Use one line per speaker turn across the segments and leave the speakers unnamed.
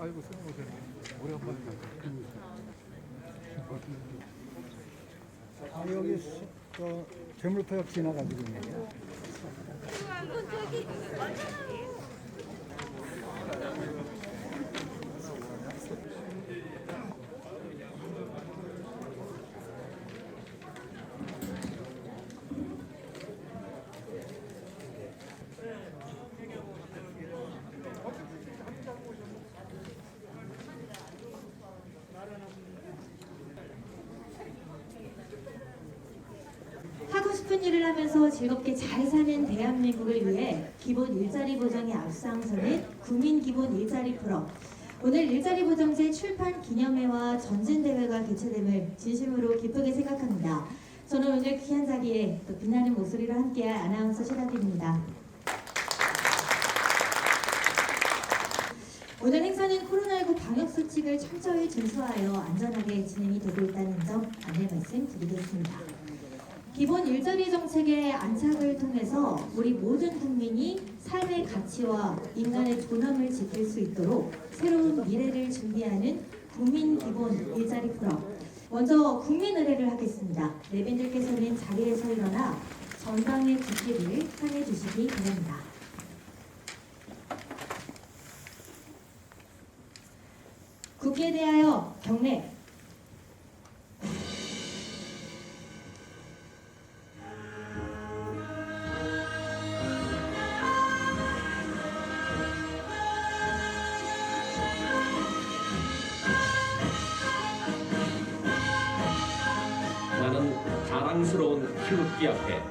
아이고 수고하세요. 오랜만에
여기 괴물포역 지나가지고 있네요.
하고 싶은 일을 하면서 즐겁게 잘 사는 대한민국을 위해 기본 일자리 보장에 앞장서는 국민기본 일자리 프로. 오늘 일자리 보장제 출판 기념회와 전진대회가 개최됨을 진심으로 기쁘게 생각합니다. 저는 오늘 귀한 자리에 또 빛나는 목소리로 함께할 아나운서 신하입니다. 오늘 행사는 코로나19 방역수칙을 철저히 준수하여 안전하게 진행이 되고 있다는 점 안내 말씀드리겠습니다. 기본 일자리 정책의 안착을 통해서 우리 모든 국민이 삶의 가치와 인간의 존엄을 지킬 수 있도록 새로운 미래를 준비하는 국민 기본 일자리 프로. 먼저 국민 의례를 하겠습니다. 내빈들께서는 자리에서 일어나 정당의 국기를 향해 주시기 바랍니다. 국기에 대하여 경례.
나는 자랑스러운 태극기 앞에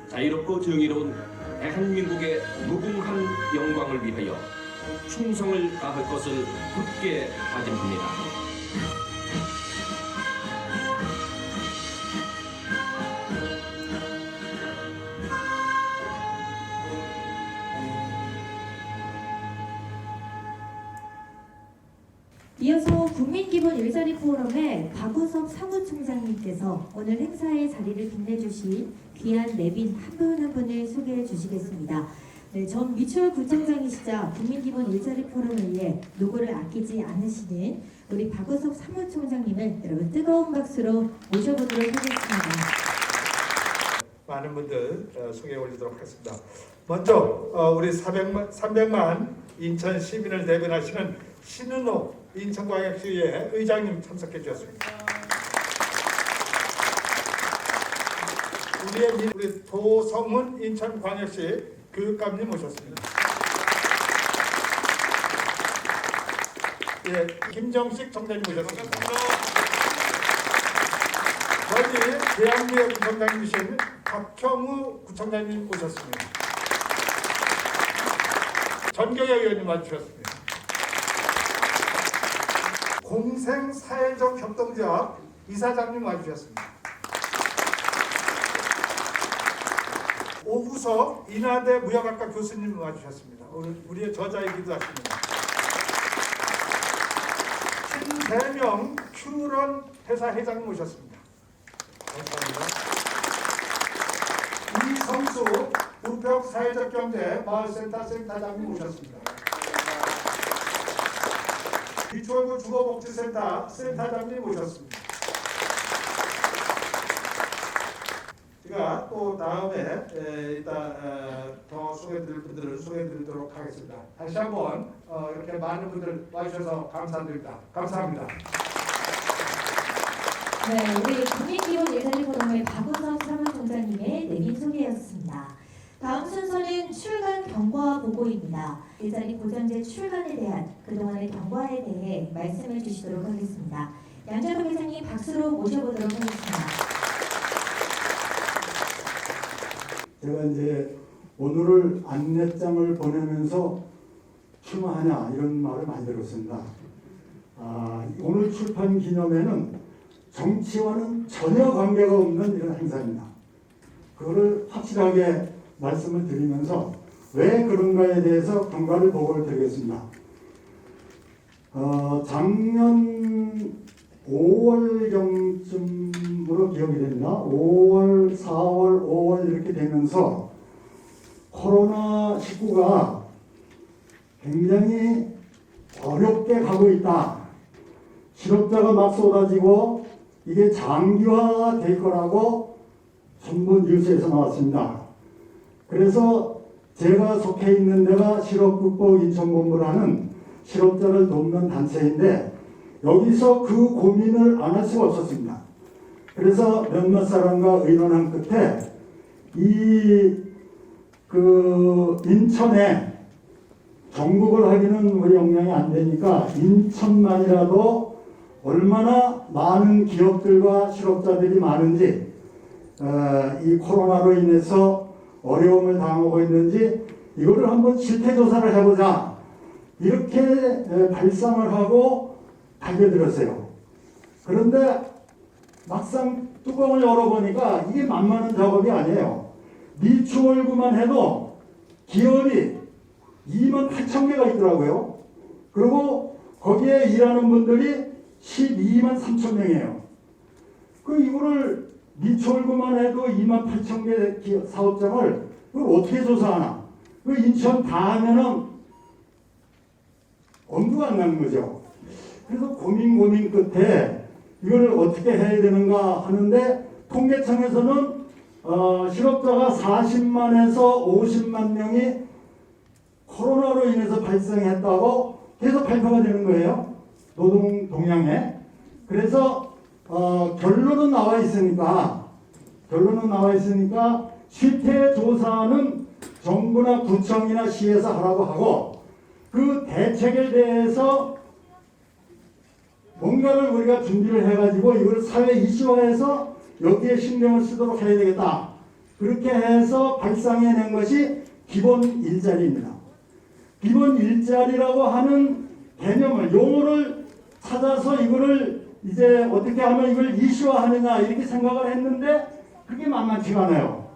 자유롭고 정의로운 대한민국의 무궁한 영광을 위하여 충성을 다할 것을 굳게 다짐합니다.
이어서 국민기본 일자리 포럼의 박우섭 사무총장님께서 오늘 행사의 자리를 빛내주신 귀한 내빈 한 분 한 분을 소개해 주시겠습니다. 네, 전 미추홀 구청장이시자 국민기본 일자리 포럼을 위해 노고를 아끼지 않으시는 우리 박우섭 사무총장님을 여러분 뜨거운 박수로 모셔보도록 하겠습니다.
많은 분들 소개해 올리도록 하겠습니다. 먼저 우리 300만 인천 시민을 대변하시는 신은호 인천광역시의 의장님 참석해 주셨습니다. 우리 도성훈 인천광역시 교육감님 모셨습니다. 예, 김정식 청장님 모셨습니다. 저희 대한민국 구청장님이신 박형우 구청장님 오셨습니다. 전경혜 의원님 와주셨습니다. 공생사회적 협동조합 이사장님 와주셨습니다. 오구석 인하대 무역학과 교수님 와주셨습니다. 우리의 저자이기도 하십니다. 신대명 큐런 회사 회장님 오셨습니다. 감사합니다. 이성수 우평 사회적 경제 마을센터 센터장님 오셨습니다. 비추홀구 주거복지센터 센터장님 오셨습니다. 제가 또 다음에 이따 더 소개드릴 분들을 소개드리도록 하겠습니다. 다시 한번 이렇게 많은 분들 와주셔서 감사드립니다. 감사합니다.
네, 우리 국민기본 일자리 포럼의 박우섭 사무총장님의 내빈 소개였습니다. 다음 순서는 출간 경과 보고입니다. 일자리 보장제 출간에 대한 그동안의 경과에 대해 말씀해 주시도록 하겠습니다. 양자동 회장님 박수로 모셔보도록 하겠습니다.
제가 이제 오늘을 안내장을 보내면서 출마하냐 이런 말을 많이 들었습니다. 오늘 출판 기념회는 정치와는 전혀 관계가 없는 이런 행사입니다. 그거를 확실하게 말씀을 드리면서 왜 그런가에 대해서 경과를 보고를 드리겠습니다. 작년 5월경쯤으로 기억이 됩니다. 5월, 4월, 5월 이렇게 되면서 코로나19가 굉장히 어렵게 가고 있다. 실업자가 막 쏟아지고 이게 장기화될 거라고 전부 뉴스에서 나왔습니다. 그래서 제가 속해 있는 데가 실업극복 인천본부라는 실업자를 돕는 단체인데 여기서 그 고민을 안 할 수가 없었습니다. 그래서 몇몇 사람과 의논한 끝에 인천에 전국을 하기는 우리 역량이 안 되니까 인천만이라도 얼마나 많은 기업들과 실업자들이 많은지 이 코로나로 인해서 어려움을 당하고 있는지 이거를 한번 실태 조사를 해보자 이렇게 발상을 하고 달려들었어요. 그런데 막상 뚜껑을 열어보니까 이게 만만한 작업이 아니에요. 미추홀구만 해도 기업이 28,000개가 있더라고요. 그리고 거기에 일하는 분들이 12만 3천 명이에요. 이거를 미추홀구만 해도 28,000개 사업장을 그걸 어떻게 조사하나? 인천 다 하면은 엄두가 안 나는 거죠. 그래서 고민 끝에 이걸 어떻게 해야 되는가 하는데 통계청에서는 실업자가 40만에서 50만 명이 코로나로 인해서 발생했다고 계속 발표가 되는 거예요. 노동 동향에. 그래서 결론은 나와 있으니까 실태 조사는 정부나 구청이나 시에서 하라고 하고 그 대책에 대해서 뭔가를 우리가 준비를 해가지고 이걸 사회 이슈화해서 여기에 신경을 쓰도록 해야 되겠다. 그렇게 해서 발상해낸 것이 기본 일자리입니다. 기본 일자리라고 하는 개념을 용어를 찾아서 이거를 이제 어떻게 하면 이걸 이슈화하느냐 이렇게 생각을 했는데 그게 만만치가 않아요.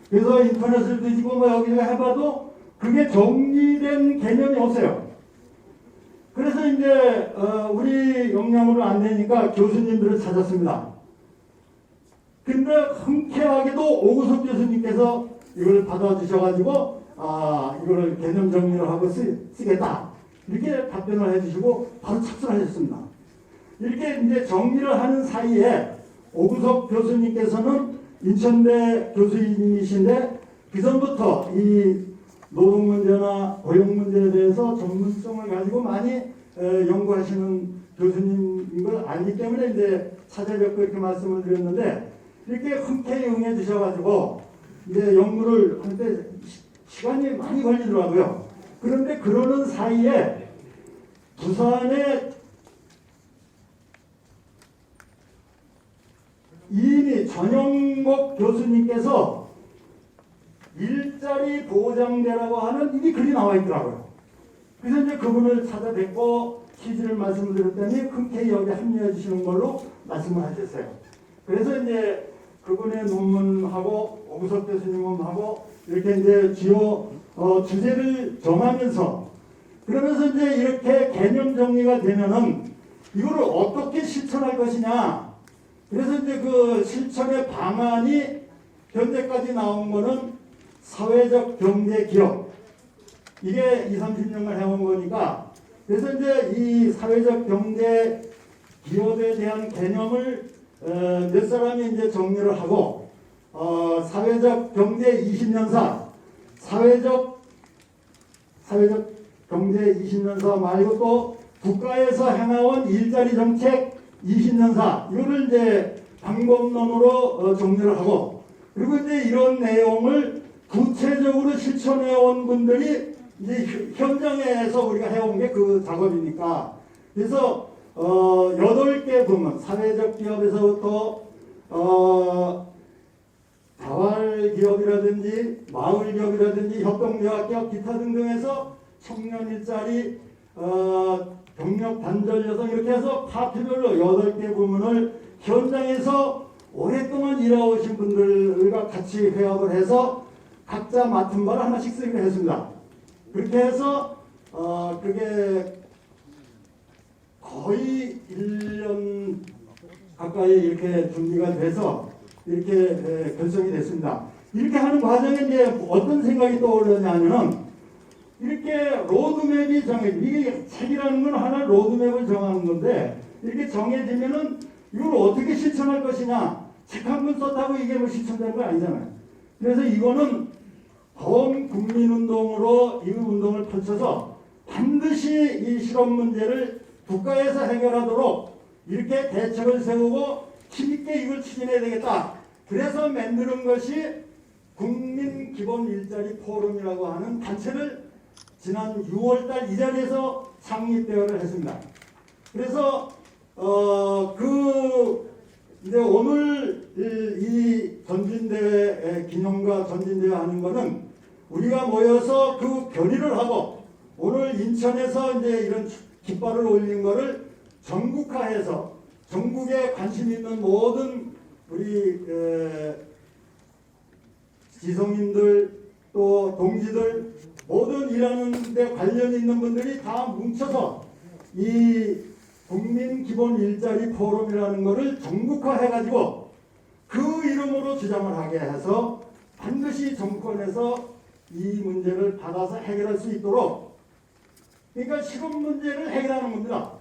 그래서 인터넷을 뒤지고 뭐 여기서 해봐도 그게 정리된 개념이 없어요. 그래서 이제 우리 역량으로 안 되니까 교수님들을 찾았습니다. 근데 흔쾌하게도 오구석 교수님께서 이걸 받아주셔가지고 이걸 개념 정리를 하고 쓰겠다 이렇게 답변을 해주시고 바로 착수를 하셨습니다. 이렇게 이제 정리를 하는 사이에 오구석 교수님께서는 인천대 교수님이신데 그 전부터 이 노동 문제나 고용 문제에 대해서 전문성을 가지고 많이 연구하시는 교수님인 걸 알기 때문에 이제 찾아뵙고 이렇게 말씀을 드렸는데 이렇게 흔쾌히 응해 주셔가지고 이제 연구를 하는데 시간이 많이 걸리더라고요. 그런데 그러는 사이에 부산에 이인희 전영목 교수님께서 일자리 보장대라고 하는 이게 글이 나와 있더라고요. 그래서 이제 그분을 찾아뵙고 취지를 말씀을 드렸더니 흔쾌히 여기 합류해 주시는 걸로 말씀을 하셨어요. 그래서 이제 그분의 논문하고 오구석 교수님하고 이렇게 이제 주요 주제를 정하면서 그러면서 이제 이렇게 개념 정리가 되면은 이거를 어떻게 실천할 것이냐. 그래서 이제 그 실천의 방안이 현재까지 나온 거는 사회적 경제 기업 이게 20-30년을 해온 거니까 그래서 이제 이 사회적 경제 기업에 대한 개념을 몇 사람이 이제 정리를 하고 사회적 경제 20년사 사회적 경제 20년사 말고 또 국가에서 행해온 일자리 정책 20년사 이거를 이제 방법론으로 정리를 하고 그리고 이제 이런 내용을 구체적으로 실천해온 분들이 이제 현장에서 우리가 해온 게 그 작업이니까 그래서 8개 부문 사회적 기업에서부터 자활기업이라든지 마을기업이라든지 협동조합기업 기타 등등해서 청년 일자리 경력 단절 여성 이렇게 해서 파트별로 8개 부문을 현장에서 오랫동안 일해오신 분들과 같이 회합을 해서 각자 맡은 바를 하나씩 쓰기로 했습니다. 그렇게 해서 그게 거의 1년 가까이 이렇게 준비가 돼서 이렇게 결성이 됐습니다. 이렇게 하는 과정에 이제 어떤 생각이 떠오르냐면은 이렇게 로드맵이 정해져. 이게 책이라는 건 하나 로드맵을 정하는 건데 이렇게 정해지면은 이걸 어떻게 실천할 것이냐. 책 한 권 썼다고 이게 뭐 실천되는 거 아니잖아요. 그래서 이거는 본 국민운동으로 이 운동을 펼쳐서 반드시 이 실업 문제를 국가에서 해결하도록 이렇게 대책을 세우고 힘있게 이걸 추진해야 되겠다. 그래서 만드는 것이 국민 기본 일자리 포럼이라고 하는 단체를 지난 6월달 이 자리에서 창립대회를 했습니다. 그래서 이제 오늘 이 전진대회 기념과 전진대회 하는 거는 우리가 모여서 그 결의를 하고 오늘 인천에서 이제 이런 깃발을 올린 거를 전국화해서 전국에 관심 있는 모든 우리 지성인들 또 동지들 모든 일하는 데 관련 있는 분들이 다 뭉쳐서 이 국민 기본 일자리 포럼이라는 것을 전국화해가지고 그 이름으로 주장을 하게 해서 반드시 정권에서 이 문제를 받아서 해결할 수 있도록 그러니까 실업 문제를 해결하는 겁니다.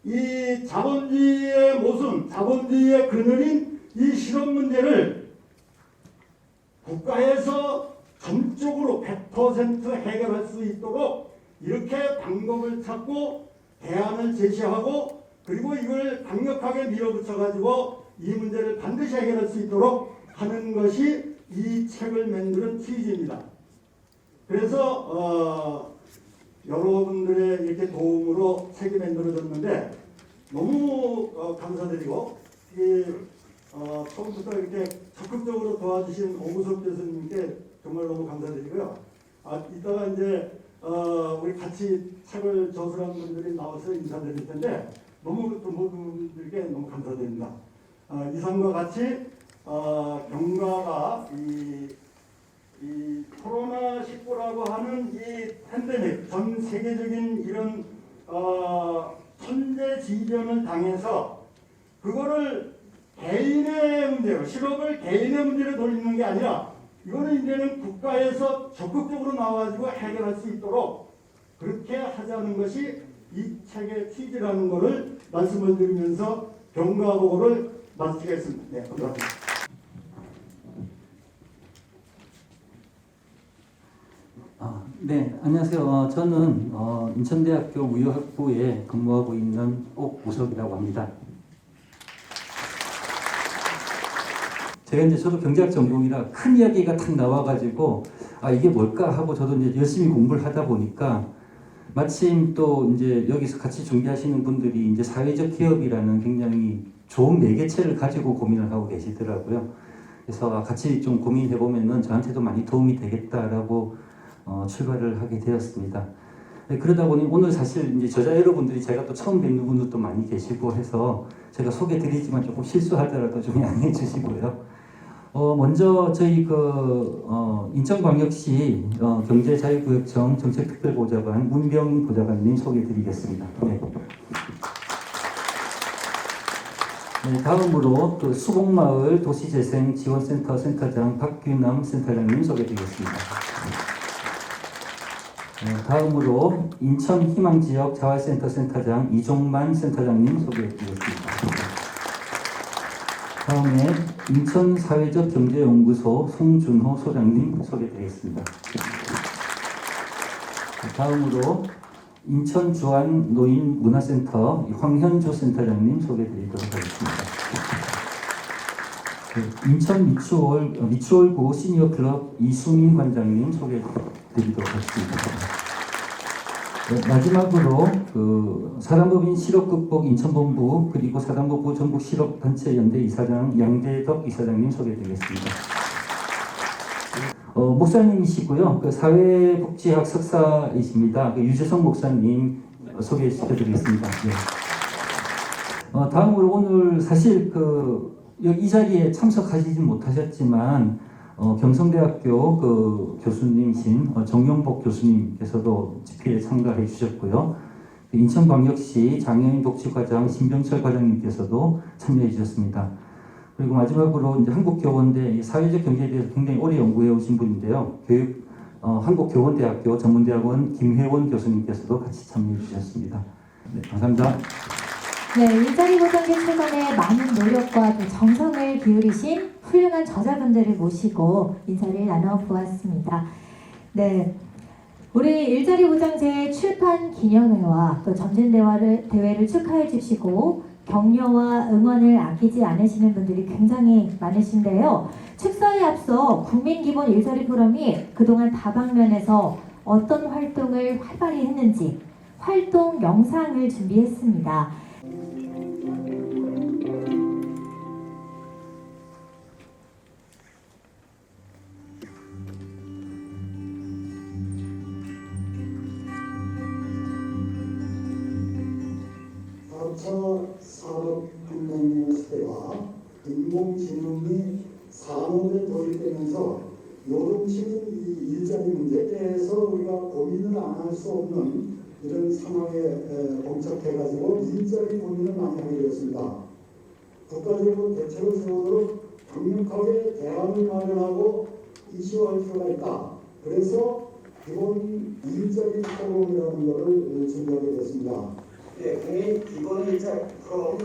이 자본주의의 모순, 자본주의의 그늘인 이 실업 문제를 국가에서 전적으로 100% 해결할 수 있도록 이렇게 방법을 찾고 대안을 제시하고 그리고 이걸 강력하게 밀어붙여가지고 이 문제를 반드시 해결할 수 있도록 하는 것이 이 책을 만드는 취지입니다. 그래서 여러분들의 이렇게 도움으로 책이 만들어졌는데 너무 감사드리고 처음부터 이렇게 적극적으로 도와주신 오구석 교수님께 정말 너무 감사드리고요. 이따가 이제 우리 같이 책을 저술한 분들이 나와서 인사드릴 텐데 너무 또 모든 분들께 너무 감사드립니다. 이상과 같이 경과가 이 코로나19라고 하는 이 팬데믹 전 세계적인 이런 천재지변을 당해서 그거를 개인의 문제로 실업을 개인의 문제로 돌리는 게 아니라 이거는 이제는 국가에서 적극적으로 나와가지고 해결할 수 있도록 그렇게 하자는 것이 이 책의 취지라는 것을 말씀을 드리면서 경과 보고를 마치겠습니다. 네, 감사합니다.
네, 안녕하세요. 저는 인천대학교 무역학부에 근무하고 있는 옥우석이라고 합니다. 제가 이제 저도 경제학 전공이라 큰 이야기가 탁 나와가지고 이게 뭘까 하고 저도 이제 열심히 공부를 하다 보니까 마침 또 이제 여기서 같이 준비하시는 분들이 이제 사회적 기업이라는 굉장히 좋은 매개체를 가지고 고민을 하고 계시더라고요. 그래서 같이 좀 고민해 보면은 저한테도 많이 도움이 되겠다라고 출발을 하게 되었습니다. 그러다 보니 오늘 사실 이제 저자 여러분들이 제가 또 처음 뵙는 분들도 많이 계시고 해서 제가 소개드리지만 조금 실수하더라도 좀 양해해 주시고요. 먼저 저희 인천광역시 경제자유구역청 정책특별보좌관 문병 보좌관님 소개드리겠습니다. 네. 네, 다음으로 수곡마을 도시재생지원센터 센터장 박규남 센터장님 소개드리겠습니다. 네, 다음으로 인천희망지역 자활센터 센터장 이종만 센터장님 소개해드리겠습니다. 다음에 인천사회적경제연구소 송준호 소장님 소개해드리겠습니다. 다음으로 인천주안노인문화센터 황현주 센터장님 소개해드리도록 하겠습니다. 인천 미추홀구 시니어클럽 이수민 관장님 소개해드리도록 하겠습니다. 마지막으로 사단법인 실업극복 인천본부 그리고 사단법부 전국실업단체연대 이사장 양재덕 이사장님 소개해드리겠습니다. 목사님이시고요. 사회복지학 석사이십니다. 유재성 목사님 소개시켜드리겠습니다. 네. 다음으로 오늘 사실 이 자리에 참석하시지 못하셨지만 경성대학교 교수님이신 정용복 교수님께서도 집회에 참가해 주셨고요. 인천광역시 장애인복지과장 신병철 과장님께서도 참여해 주셨습니다. 그리고 마지막으로 이제 한국교원대 사회적 경제에 대해서 굉장히 오래 연구해 오신 분인데요. 교육 한국교원대학교 전문대학원 김혜원 교수님께서도 같이 참여해 주셨습니다. 네, 감사합니다.
네, 일자리 보장제 출간에 많은 노력과 또 정성을 기울이신 훌륭한 저자분들을 모시고 인사를 나눠보았습니다. 네, 우리 일자리 보장제 출판 기념회와 또 전진대회를 축하해 주시고 격려와 응원을 아끼지 않으시는 분들이 굉장히 많으신데요. 축사에 앞서 국민기본 일자리 포럼이 그동안 다방면에서 어떤 활동을 활발히 했는지 활동 영상을 준비했습니다.
산업혁명 시대와 인공지능이 산업에 도입되면서 노동시민 일자리 문제에 대해서 우리가 고민을 안 할 수 없는 이런 상황에 봉착해가지고 일자리 고민을 많이 하게 되었습니다. 국가적으로 대책을 세우도록 강력하게 대안을 마련하고 이슈화할 필요가 있다. 그래서 기본 일자리 포럼이라는 것을 준비하게 됐습니다.
네, 국민 기본 일자리 포럼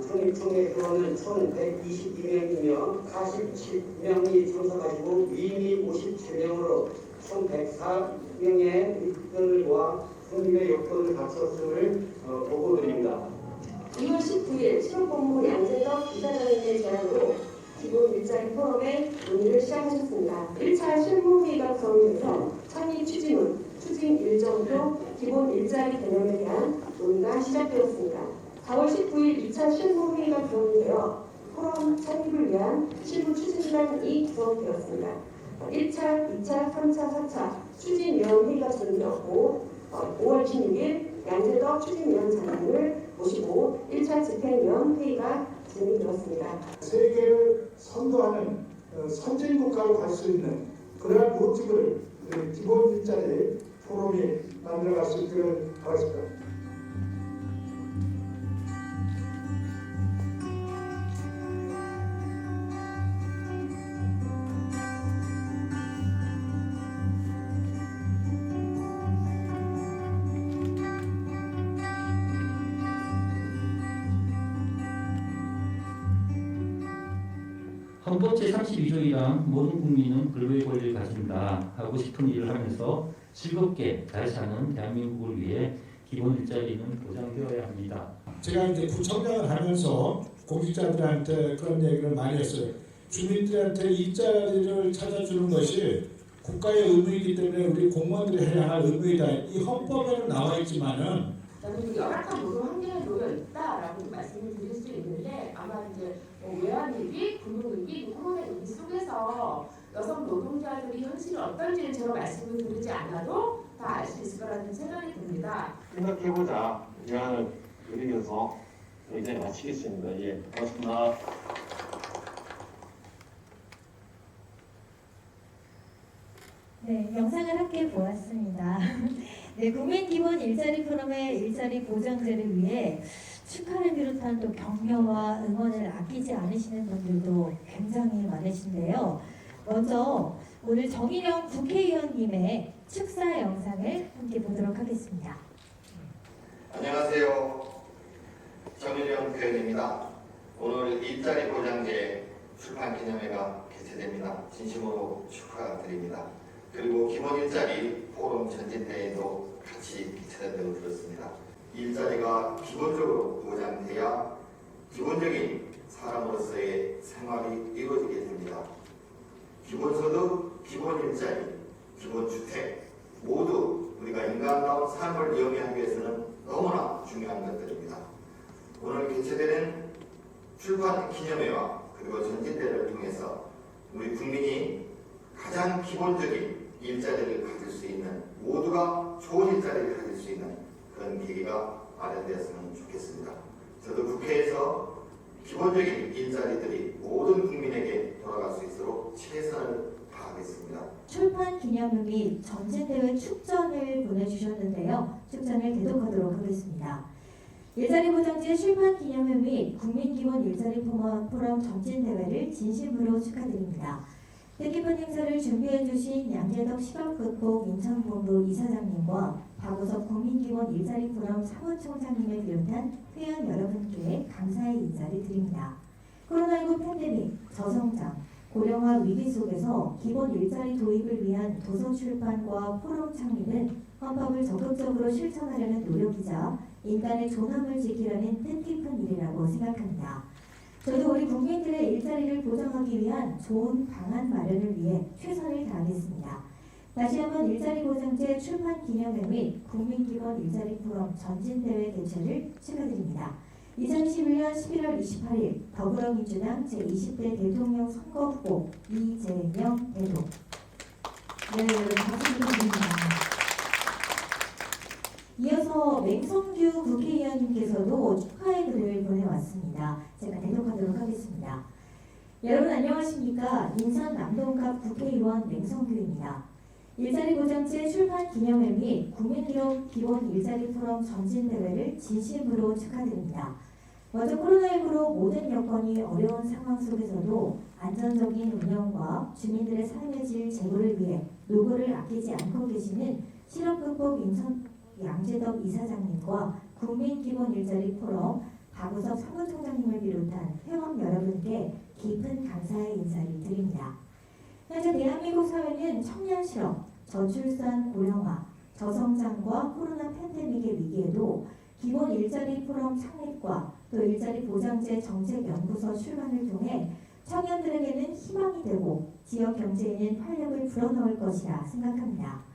창립 총회 회원은 1,122명이며 47명이 참석하시고 위임이 57명으로 총 104명의 입들과 승인의 요건을 갖췄음을 보고드립니다.
2월 19일 실업본부 양재덕 이사장님의 제안으로 기본 일자리 포럼의 논의를 시작하셨습니다. 1차 실무회의가 구성돼서 창립 추진문, 추진 일정표, 기본 일자리 개념에 대한 논의가 시작되었습니다. 4월 19일 2차 실무회의가 구성되어 포럼 창립을 위한 실무 추진단이 구성되었습니다. 1차, 2차, 3차, 4차 추진위원회의가 진행되었고 5월 16일 양재덕 추진위원장님을 모시고 1차 집행위원회의가 진행되었습니다.
세계를 선도하는 선진국가로 갈 수 있는 그러한 모습을 기본 일자리 포럼이 만들어갈 수 있기를 바라겠습니다.
헌법 제32조이랑 모든 국민은 근로의 권리를 가진다. 하고 싶은 일을 하면서 즐겁게 잘 사는 대한민국을 위해 기본 일자리는 보장되어야 합니다.
제가 이제 구청장을 하면서 공직자들한테 그런 얘기를 많이 했어요. 주민들한테 일자리를 찾아주는 것이 국가의 의무이기 때문에 우리 공무원들이 해야 할 의무이다. 이 헌법에는 나와 있지만은
저는 열악한 노동 환경에 놓여 있다라고 말씀을 드릴 수 있는데 아마 이제 외환위기, 금융위기, 코로나 위기 속에서 여성 노동자들이 현실이 어떤지는 제가 말씀을 드리지 않아도 다 알 수 있을 거라는 생각이 듭니다.
생각해보자. 제안을 드리면서 이제 마치겠습니다. 예, 고맙습니다.
네, 영상을 함께 보았습니다. 네, 국민 기본 일자리 포럼의 일자리 보장제를 위해 축하를 비롯한 또 격려와 응원을 아끼지 않으시는 분들도 굉장히 많으신데요. 먼저 오늘 정인영 국회의원님의 축사 영상을 함께 보도록 하겠습니다.
안녕하세요. 정인영 국회의원입니다. 오늘 일자리 보장제 출판 기념회가 개최됩니다. 진심으로 축하드립니다. 그리고 기본 일자리 포럼 전진대회도 같이 개최된다고 들었습니다. 일자리가 기본적으로 보장돼야 기본적인 사람으로서의 생활이 이루어지게 됩니다. 기본소득, 기본일자리, 기본주택 모두 우리가 인간다운 삶을 영위하기 위해서는 너무나 중요한 것들입니다. 오늘 개최되는 출판 기념회와 그리고 전진대회를 통해서 우리 국민이 가장 기본적인 일자리를 가질 수 있는, 모두가 좋은 일자리를 가질 수 있는 그런 계기가 마련되었으면 좋겠습니다. 저도 국회에서 기본적인 일자리들이 모든 국민에게 돌아갈 수 있도록 최선을 다하겠습니다.
출판 기념회 및 전진대회 축전을 보내주셨는데요. 축전을 대독하도록 하겠습니다. 일자리 보장제 출판 기념회 및 국민기본 일자리 포럼 전진대회를 진심으로 축하드립니다. 뜻깊은 행사를 준비해주신 양재덕 시각극복 인천본부 이사장님과 박우석 국민기본 일자리 포럼 사무총장님을 비롯한 회원 여러분께 감사의 인사를 드립니다. 코로나19 팬데믹, 저성장, 고령화 위기 속에서 기본 일자리 도입을 위한 도서 출판과 포럼 창립은 헌법을 적극적으로 실천하려는 노력이자 인간의 존엄을 지키려는 뜻깊은 일이라고 생각합니다. 저도 우리 국민들의 일자리를 보장하기 위한 좋은 방안 마련을 위해 최선을 다하겠습니다. 다시 한번 일자리 보장제 출판 기념회 및 국민기본 일자리 포럼 전진대회 개최를 축하드립니다. 2021년 11월 28일 더불어민주당 제20대 대통령 선거 후보 이재명 대도. 네, 여러분 박수 부탁드립니다. 이어서 맹성규 국회의원님께서도 축하의 글을 보내왔습니다. 제가 대독하도록 하겠습니다. 여러분 안녕하십니까? 인천 남동갑 국회의원 맹성규입니다. 일자리 보장제 출판 기념회 및 국민기본 일자리 포럼 전진대회를 진심으로 축하드립니다. 먼저 코로나19로 모든 여건이 어려운 상황 속에서도 안전적인 운영과 주민들의 삶의 질 제고를 위해 노고를 아끼지 않고 계시는 실업극복 인천 양재덕 이사장님과 국민기본 일자리 포럼 박우석 사무총장님을 비롯한 회원 여러분께 깊은 감사의 인사를 드립니다. 현재 대한민국 사회는 청년 실업, 저출산 고령화, 저성장과 코로나 팬데믹의 위기에도 기본 일자리 포럼 창립과 또 일자리 보장제 정책연구소 출간을 통해 청년들에게는 희망이 되고 지역 경제에는 활력을 불어넣을 것이라 생각합니다.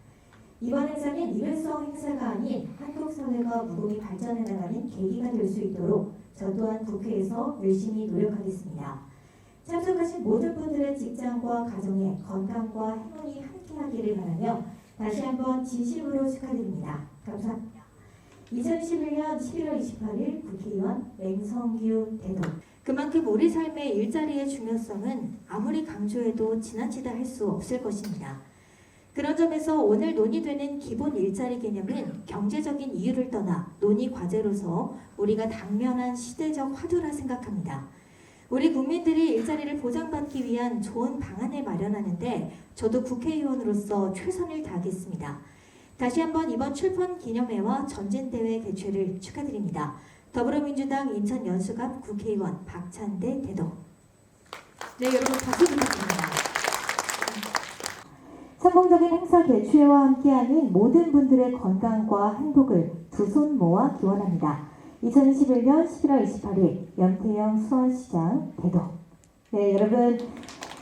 이번 행사는 일회성 행사가 아닌 한국 사회가 무궁히 발전해 나가는 계기가 될 수 있도록 저 또한 국회에서 열심히 노력하겠습니다. 참석하신 모든 분들의 직장과 가정에 건강과 행운이 함께하기를 바라며 다시 한번 진심으로 축하드립니다. 감사합니다. 2021년 11월 28일 국회의원 맹성규 대도. 그만큼 우리 삶의 일자리의 중요성은 아무리 강조해도 지나치다 할 수 없을 것입니다. 그런 점에서 오늘 논의되는 기본 일자리 개념은 경제적인 이유를 떠나 논의 과제로서 우리가 당면한 시대적 화두라 생각합니다. 우리 국민들이 일자리를 보장받기 위한 좋은 방안을 마련하는데 저도 국회의원으로서 최선을 다하겠습니다. 다시 한번 이번 출판 기념회와 전진대회 개최를 축하드립니다. 더불어민주당 인천 연수갑 국회의원 박찬대 대도. 네, 여러분 박수 부탁드립니다.
성공적인 행사 개최와 함께하는 모든 분들의 건강과 행복을 두 손 모아 기원합니다. 2021년 11월 28일 염태영 수원시장 대도. 네, 여러분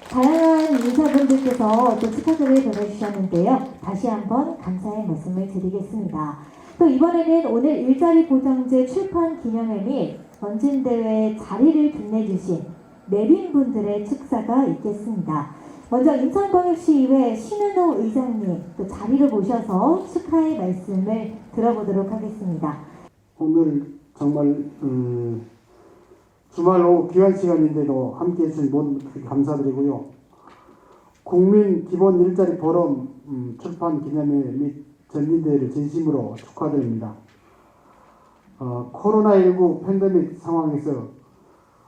다양한 인사분들께서 또 축하글을 보내주셨는데요. 다시 한번 감사의 말씀을 드리겠습니다. 또 이번에는 오늘 일자리 보장제 출판 기념회 및 전진대회 자리를 빛내주신 내빈분들의 축사가 있겠습니다. 먼저 인천광역시의회 신은호 의장님 또 자리를 모셔서 축하의 말씀을 들어보도록 하겠습니다.
오늘 정말 주말 오후 귀한 시간인데도 함께해 주신 모든 분들께 감사드리고요. 국민 기본 일자리 포럼 출판 기념회 및 전진대회를 진심으로 축하드립니다. 코로나19 팬데믹 상황에서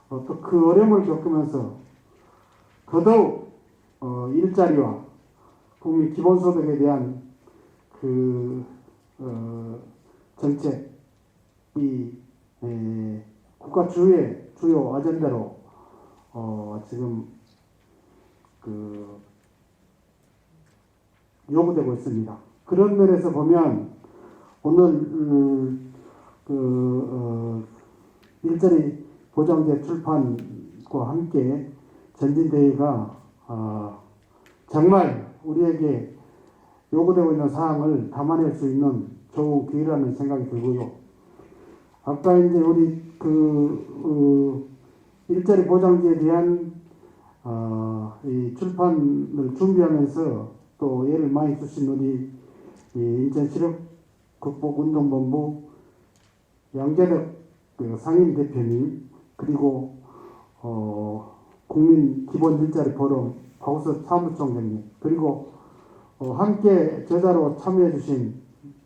또 그 어려움을 겪으면서 더더욱 일자리와 국민 기본소득에 대한 그 정책이 국가 주요 아젠다로 지금 요구되고 있습니다. 그런 면에서 보면 오늘 일자리 보장제 출판과 함께 전진대회가 정말 우리에게 요구되고 있는 사항을 담아낼 수 있는 좋은 기회라는 생각이 들고요. 아까 이제 우리 일자리 보장제에 대한 이 출판을 준비하면서 또 예를 많이 주신 우리 인천시력극복운동본부 양재덕 상임 대표님 그리고 국민 기본 일자리 포럼 박우석 사무총장님 그리고 함께 제자로 참여해 주신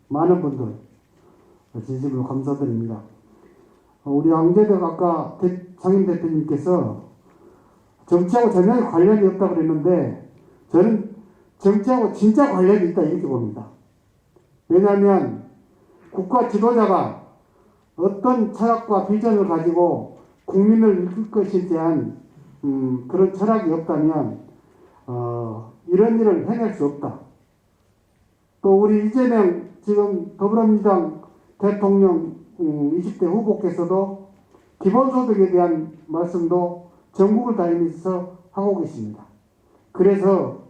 많은 분들 진심으로 감사드립니다. 우리 양재덕 아까 상임 대표님께서 정치하고 전혀 관련이 없다고 그랬는데 저는 정치하고 진짜 관련이 있다 이렇게 봅니다. 왜냐하면 국가 지도자가 어떤 철학과 비전을 가지고 국민을 이끌 것에 대한 그런 철학이 없다면 이런 일을 해낼 수 없다. 또 우리 이재명 지금 더불어민주당 대통령 20대 후보께서도 기본소득에 대한 말씀도 전국을 다니면서 하고 계십니다. 그래서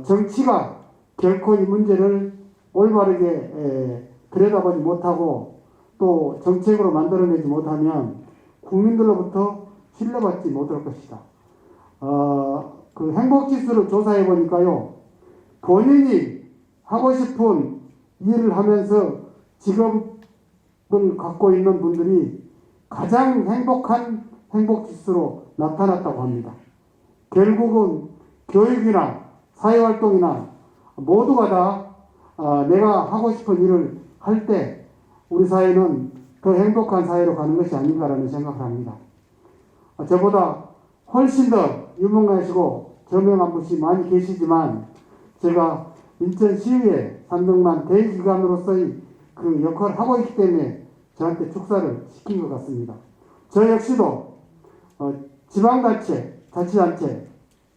정치가 결코 이 문제를 올바르게 들여다보지 못하고 또 정책으로 만들어내지 못하면 국민들로부터 신뢰받지 못할 것이다. 그 행복지수를 조사해 보니까요, 본인이 하고 싶은 일을 하면서 직업을 갖고 있는 분들이 가장 행복한 행복지수로 나타났다고 합니다. 결국은 교육이나 사회활동이나 모두가 다 내가 하고 싶은 일을 할 때 우리 사회는 더 행복한 사회로 가는 것이 아닌가라는 생각을 합니다. 저보다 훨씬 더 유명하시고 저명한 분이 많이 계시지만 제가 인천시의회 300만 대기관으로서의 그 역할을 하고 있기 때문에 저한테 축사를 시킨 것 같습니다. 저 역시도 지방자치, 자치단체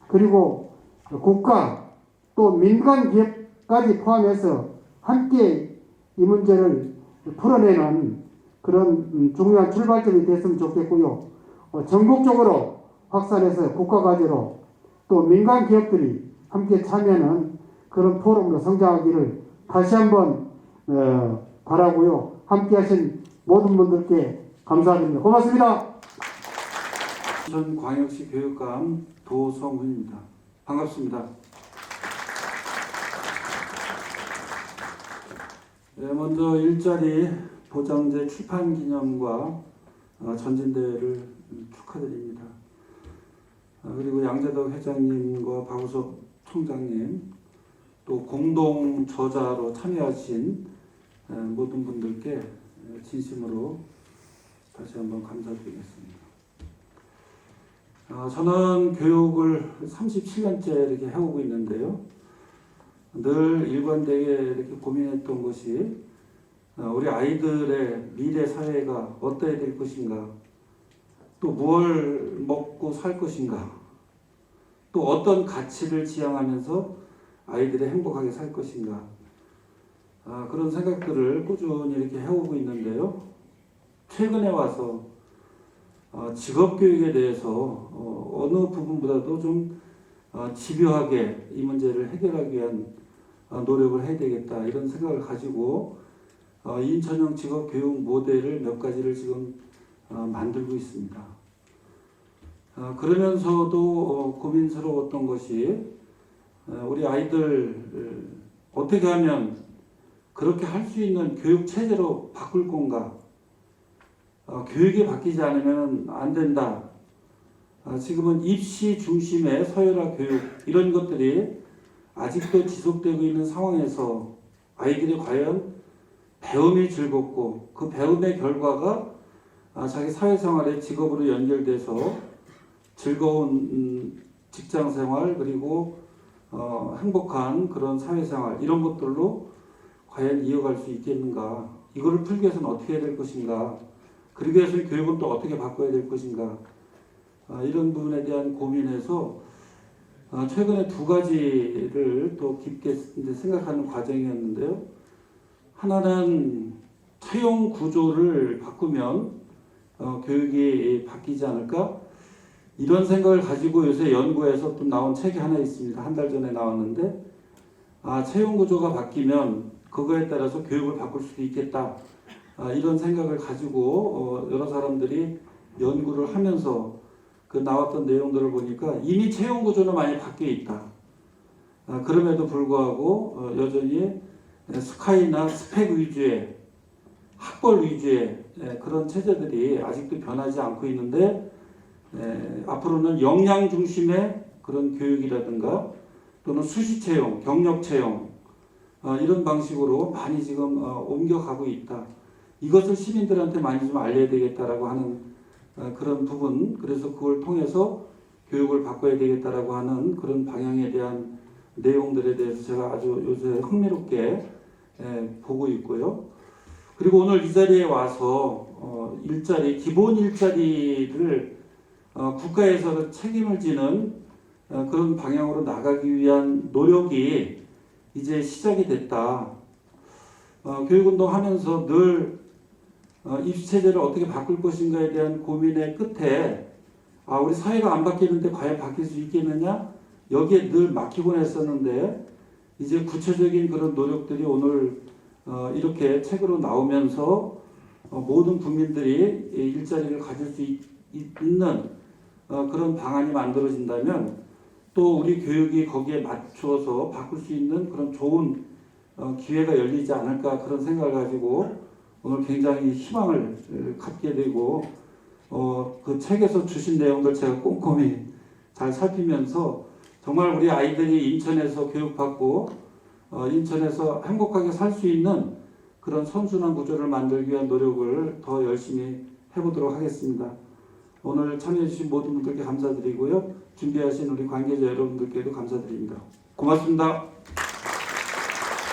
그리고 국가 또 민간 기업까지 포함해서 함께 이 문제를 풀어내는 그런 중요한 출발점이 됐으면 좋겠고요. 전국적으로 확산해서 국가과제로 또 민간 기업들이 함께 참여하는 그런 포럼으로 성장하기를 다시 한번 바라고요. 함께 하신 모든 분들께 감사드립니다. 고맙습니다.
인천광역시 교육감 도성훈입니다. 반갑습니다. 네, 먼저 일자리 보장제 출판 기념과 전진대회를 축하드립니다. 그리고 양재덕 회장님과 박우석 총장님 또 공동 저자로 참여하신 모든 분들께 진심으로 다시 한번 감사드리겠습니다. 저는 교육을 37년째 이렇게 해오고 있는데요. 늘 일관되게 이렇게 고민했던 것이 우리 아이들의 미래 사회가 어떠해야 될 것인가, 또 무엇을 먹고 살 것인가, 또 어떤 가치를 지향하면서 아이들이 행복하게 살 것인가, 그런 생각들을 꾸준히 이렇게 해오고 있는데요. 최근에 와서 직업교육에 대해서 어느 부분보다도 좀 집요하게 이 문제를 해결하기 위한 노력을 해야 되겠다 이런 생각을 가지고 인천형 직업교육 모델을 몇 가지를 지금 만들고 있습니다. 그러면서도 고민스러웠던 것이 우리 아이들 어떻게 하면 그렇게 할 수 있는 교육 체제로 바꿀 건가? 교육이 바뀌지 않으면 안 된다. 지금은 입시 중심의 서열화 교육 이런 것들이 아직도 지속되고 있는 상황에서 아이들이 과연 배움이 즐겁고 그 배움의 결과가 자기 사회생활의 직업으로 연결돼서 즐거운 직장생활 그리고 행복한 그런 사회생활 이런 것들로 과연 이어갈 수 있겠는가, 이거를 풀기 위해서는 어떻게 해야 될 것인가, 그러기 위해서 교육은 또 어떻게 바꿔야 될 것인가, 이런 부분에 대한 고민에서 최근에 두 가지를 또 깊게 생각하는 과정이었는데요. 하나는 채용 구조를 바꾸면 교육이 바뀌지 않을까, 이런 생각을 가지고 요새 연구에서 또 나온 책이 하나 있습니다. 한 달 전에 나왔는데 채용 구조가 바뀌면 그거에 따라서 교육을 바꿀 수도 있겠다, 이런 생각을 가지고 여러 사람들이 연구를 하면서 그 나왔던 내용들을 보니까 이미 채용 구조는 많이 바뀌어 있다. 그럼에도 불구하고 여전히 스카이나 스펙 위주의 학벌 위주의 그런 체제들이 아직도 변하지 않고 있는데 앞으로는 역량 중심의 그런 교육이라든가 또는 수시 채용, 경력 채용 이런 방식으로 많이 지금 옮겨가고 있다. 이것을 시민들한테 많이 좀 알려야 되겠다라고 하는 그런 부분, 그래서 그걸 통해서 교육을 바꿔야 되겠다라고 하는 그런 방향에 대한 내용들에 대해서 제가 아주 요새 흥미롭게 보고 있고요. 그리고 오늘 이 자리에 와서 기본 일자리를 국가에서 책임을 지는 그런 방향으로 나가기 위한 노력이 이제 시작이 됐다. 교육운동 하면서 늘 입시체제를 어떻게 바꿀 것인가에 대한 고민의 끝에 우리 사회가 안 바뀌는데 과연 바뀔 수 있겠느냐? 여기에 늘 막히곤 했었는데 이제 구체적인 그런 노력들이 오늘 이렇게 책으로 나오면서 모든 국민들이 일자리를 가질 수 있는 그런 방안이 만들어진다면 또 우리 교육이 거기에 맞추어서 바꿀 수 있는 그런 좋은 기회가 열리지 않을까 그런 생각을 가지고 오늘 굉장히 희망을 갖게 되고 그 책에서 주신 내용들 제가 꼼꼼히 잘 살피면서 정말 우리 아이들이 인천에서 교육받고 인천에서 행복하게 살 수 있는 그런 선순환 구조를 만들기 위한 노력을 더 열심히 해보도록 하겠습니다. 오늘 참여해주신 모든 분들께 감사드리고요. 준비하신 우리 관계자 여러분들께도 감사드립니다. 고맙습니다.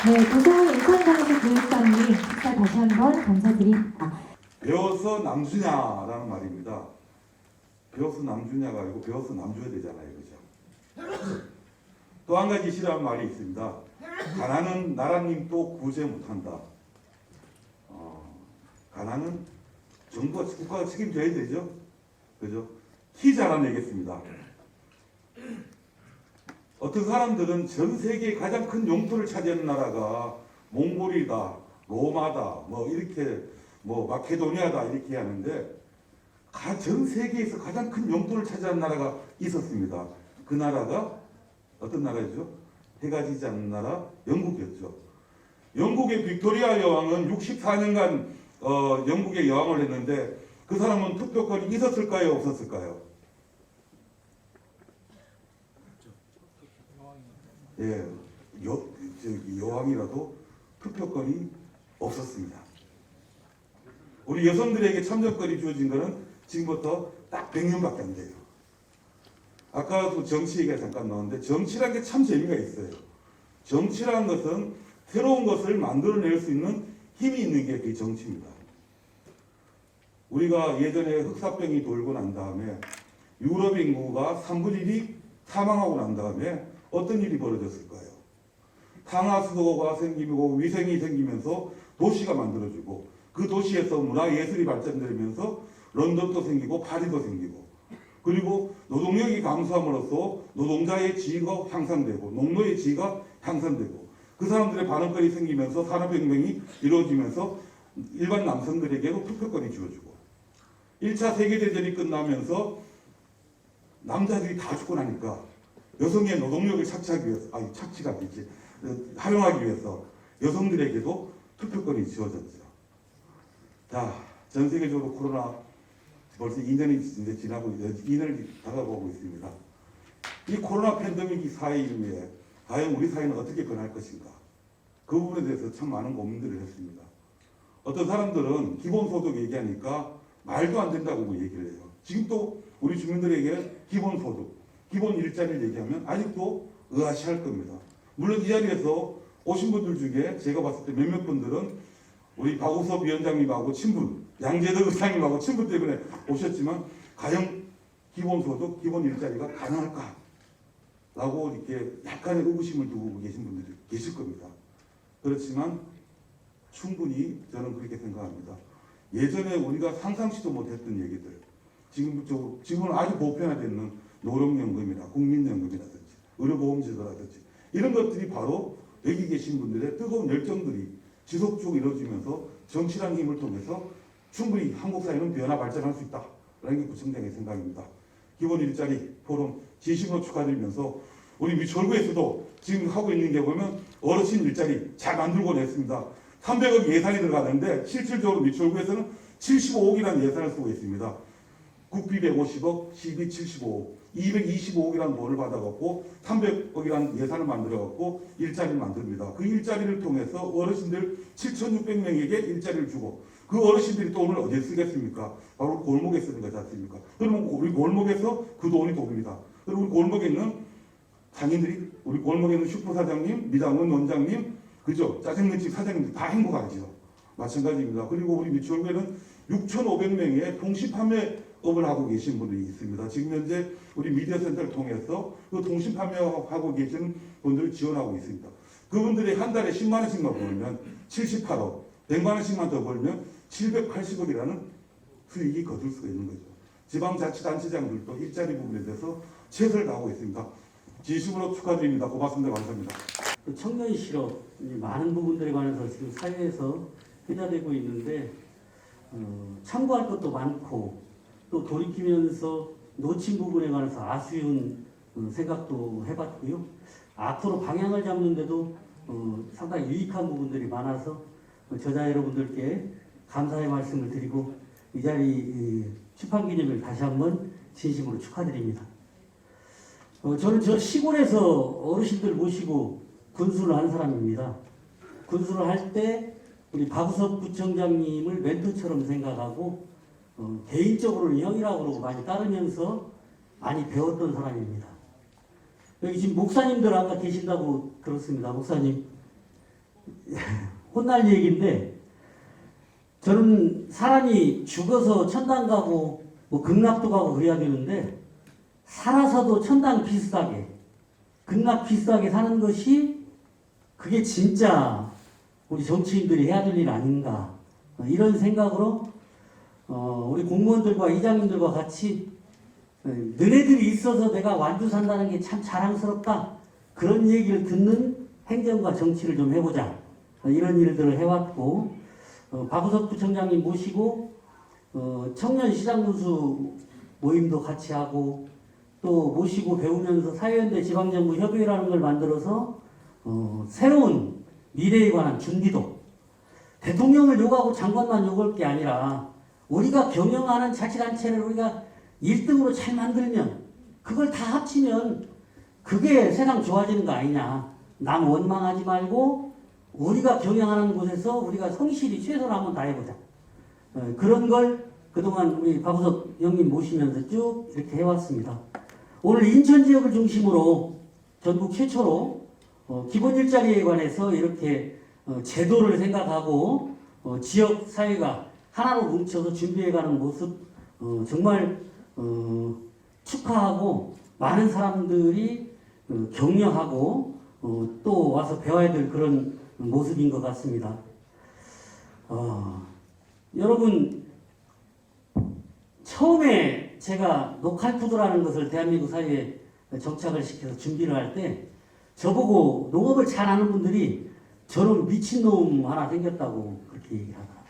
네, 고성훈 인천광역시 교육감님 식사 다시 한번 감사드립니다.
배워서 남주냐라는 말입니다. 배워서 남주냐가 아니고 배워서 남줘야 되잖아요. 그죠? 또 한 가지 싫어하는 말이 있습니다. 가난은 나라님도 구제 못한다. 가난은 정부가 국가가 책임져야 되죠. 그죠? 키 자라내겠습니다. 어떤 사람들은 전 세계의 가장 큰 영토를 차지하는 나라가 몽골이다, 로마다, 이렇게 마케도니아다 이렇게 하는데 전 세계에서 가장 큰 영토를 차지하는 나라가 있었습니다. 그 나라가 어떤 나라였죠? 해가 지지 않는 나라 영국이었죠. 영국의 빅토리아 여왕은 64년간 영국의 여왕을 했는데 그 사람은 투표권이 있었을까요? 없었을까요? 예, 여왕이라도 투표권이 없었습니다. 우리 여성들에게 참정권이 주어진 것은 지금부터 딱 100년밖에 안 돼요. 아까도 정치 얘기가 잠깐 나왔는데 정치라는 게 참 재미가 있어요. 정치라는 것은 새로운 것을 만들어낼 수 있는 힘이 있는 게 그 정치입니다. 우리가 예전에 흑사병이 돌고 난 다음에 유럽 인구가 3분의 1이 사망하고 난 다음에 어떤 일이 벌어졌을까요? 상하수도가 생기고 위생이 생기면서 도시가 만들어지고 그 도시에서 문화예술이 발전되면서 런던도 생기고 파리도 생기고 그리고 노동력이 감소함으로써 노동자의 지위가 향상되고 농노의 지위가 향상되고 그 사람들의 반응권이 생기면서 산업혁명이 이루어지면서 일반 남성들에게도 투표권이 주어지고 1차 세계대전이 끝나면서 남자들이 다 죽고 나니까 여성의 노동력을 착취하기 위해서 착취가 아니지 활용하기 위해서 여성들에게도 투표권이 주어졌죠. 자, 전 세계적으로 코로나 벌써 2년이 이제 지나고 2년을 다가오고 있습니다. 이 코로나 팬데믹 사이에 과연 우리 사회는 어떻게 변할 것인가? 그 부분에 대해서 참 많은 고민들을 했습니다. 어떤 사람들은 기본소득 얘기하니까 말도 안 된다고 얘기를 해요. 지금도 우리 주민들에게 기본소득, 기본 일자리를 얘기하면 아직도 의아시할 겁니다. 물론 이 자리에서 오신 분들 중에 제가 봤을 때 몇몇 분들은 우리 박우섭 위원장님하고 친분, 양재덕 의장님하고 친분 때문에 오셨지만 과연 기본소득, 기본 일자리가 가능할까? 라고 이렇게 약간의 의구심을 두고 계신 분들이 계실 겁니다. 그렇지만 충분히 저는 그렇게 생각합니다. 예전에 우리가 상상치도 못했던 얘기들, 지금은 아주 보편화되는 노령연금이나 국민연금이라든지 의료보험제도라든지 이런 것들이 바로 여기 계신 분들의 뜨거운 열정들이 지속적으로 이루어지면서 정치라는 힘을 통해서 충분히 한국 사회는 변화 발전할 수 있다라는 게 구청장의 생각입니다. 기본 일자리 포럼 진심으로 축하드리면서 우리 미추홀구에서도 지금 하고 있는 게 보면 어르신 일자리 잘 만들고 냈습니다. 300억 예산이 들어가는데 실질적으로 미추홀구에서는 75억이라는 예산을 쓰고 있습니다. 국비 150억, 시비 75억, 225억이라는 돈을 받아갖고 300억이라는 예산을 만들어갖고 일자리를 만듭니다. 그 일자리를 통해서 어르신들 7,600명에게 일자리를 주고 그 어르신들이 돈을 어디에 쓰겠습니까? 바로 골목에 쓰는 거지 않습니까? 그러면 우리 골목에서 그 돈이 돕니다. 그리고 우리 골목에 있는 장인들이, 우리 골목에 있는 슈퍼 사장님, 미장원 원장님, 그죠? 짜장면 집 사장님들 다 행복하죠. 마찬가지입니다. 그리고 우리 미추홀교회는 6,500명의 동시판매업을 하고 계신 분들이 있습니다. 지금 현재 우리 미디어 센터를 통해서 그 동시판매하고 계신 분들을 지원하고 있습니다. 그분들이 한 달에 10만 원씩만 벌면 78억, 100만 원씩만 더 벌면 780억이라는 수익이 거둘 수가 있는 거죠. 지방자치단체장들도 일자리 부분에 대해서 최선을 다하고 있습니다. 진심으로 축하드립니다. 고맙습니다. 감사합니다.
청년 실업 많은 부분들에 관해서 지금 사회에서 회자되고 있는데 참고할 것도 많고 또 돌이키면서 놓친 부분에 관해서 아쉬운 생각도 해봤고요. 앞으로 방향을 잡는데도 상당히 유익한 부분들이 많아서 저자 여러분들께 감사의 말씀을 드리고 이 자리 출판기념일 다시 한번 진심으로 축하드립니다. 저는 저 시골에서 어르신들 모시고 군수를 한 사람입니다. 군수를 할 때 우리 박우석 부청장님을 멘토처럼 생각하고 개인적으로는 형이라고 그러고 많이 따르면서 많이 배웠던 사람입니다. 여기 지금 목사님들 아까 계신다고 들었습니다. 목사님 혼날 얘기인데 저는 사람이 죽어서 천당 가고 뭐 극락도 가고 그래야 되는데 살아서도 천당 비슷하게 극락 비슷하게 사는 것이 그게 진짜 우리 정치인들이 해야 될 일 아닌가 이런 생각으로 우리 공무원들과 이장님들과 같이 너네들이 있어서 내가 완주 산다는 게 참 자랑스럽다 그런 얘기를 듣는 행정과 정치를 좀 해보자 이런 일들을 해왔고 박우석 부청장님 모시고 청년 시장군수 모임도 같이 하고 또 모시고 배우면서 사회연대 지방정부 협의회라는 걸 만들어서 새로운 미래에 관한 준비도 대통령을 욕하고 장관만 욕할 게 아니라 우리가 경영하는 자치단체를 우리가 1등으로 잘 만들면 그걸 다 합치면 그게 세상 좋아지는 거 아니냐. 남 원망하지 말고 우리가 경영하는 곳에서 우리가 성실히 최선을 한번 다해보자. 그런 걸 그동안 우리 박우석 형님 모시면서 쭉 이렇게 해왔습니다. 오늘 인천 지역을 중심으로 전국 최초로 기본 일자리에 관해서 이렇게 제도를 생각하고 지역 사회가 하나로 뭉쳐서 준비해가는 모습 정말 축하하고 많은 사람들이 격려하고 또 와서 배워야 될 그런 모습인 것 같습니다. 여러분 처음에 제가 노칼푸드라는 것을 대한민국 사회에 정착을 시켜서 준비를 할 때 저보고 농업을 잘 아는 분들이 저런 미친놈 하나 생겼다고 그렇게 얘기를 하더라고요.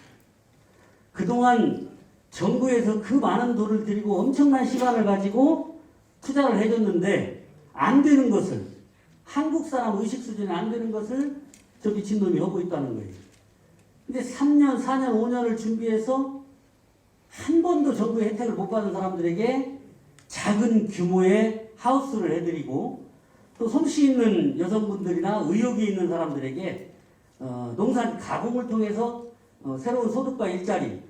그동안 정부에서 그 많은 돈을 들이고 엄청난 시간을 가지고 투자를 해줬는데 안 되는 것을 한국 사람 의식 수준에 안 되는 것을 저 미친놈이 하고 있다는 거예요. 근데 3년, 4년, 5년을 준비해서 한 번도 정부의 혜택을 못 받은 사람들에게 작은 규모의 하우스를 해드리고 또 솜씨 있는 여성분들이나 의욕이 있는 사람들에게 농산 가공을 통해서 새로운 소득과 일자리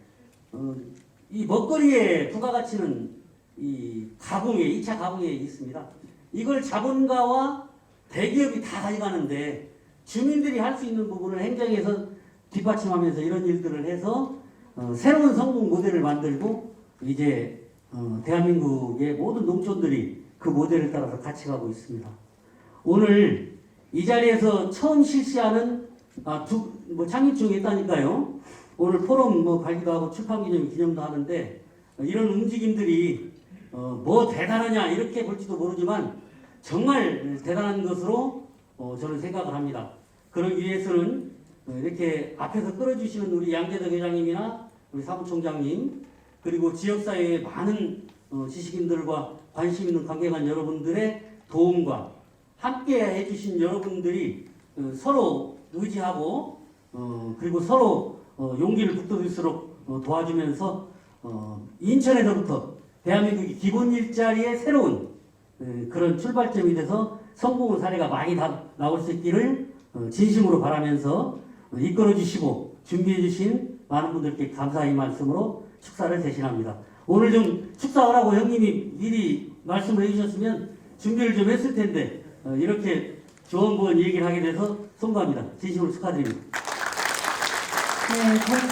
이 먹거리의 부가가치는 이 가공에 2차 가공에 있습니다. 이걸 자본가와 대기업이 다 가져가는데 주민들이 할 수 있는 부분을 행정에서 뒷받침하면서 이런 일들을 해서 새로운 성공 모델을 만들고 이제 대한민국의 모든 농촌들이 그 모델을 따라서 같이 가고 있습니다. 오늘 이 자리에서 처음 실시하는 창립 중에 있다니까요. 오늘 포럼 발기도 하고 출판기념 기념도 하는데 이런 움직임들이 뭐 대단하냐 이렇게 볼지도 모르지만 정말 대단한 것으로 저는 생각을 합니다. 그러기 위해서는 이렇게 앞에서 끌어주시는 우리 양재덕 회장님이나 우리 사무총장님 그리고 지역사회의 많은 지식인들과 관심 있는 관계관 여러분들의 도움과 함께 해주신 여러분들이 서로 의지하고 그리고 서로 용기를 북돋을수록 도와주면서 인천에서부터 대한민국이 기본 일자리의 새로운 그런 출발점이 돼서 성공의 사례가 많이 나올 수 있기를 진심으로 바라면서 이끌어 주시고 준비해 주신 많은 분들께 감사의 말씀으로 축사를 대신합니다. 오늘 좀 축사하라고 형님이 미리 말씀을 해주셨으면 준비를 좀 했을 텐데 이렇게 좋은 얘기를 하게 돼서 송구합니다. 진심으로 축하드립니다.
네,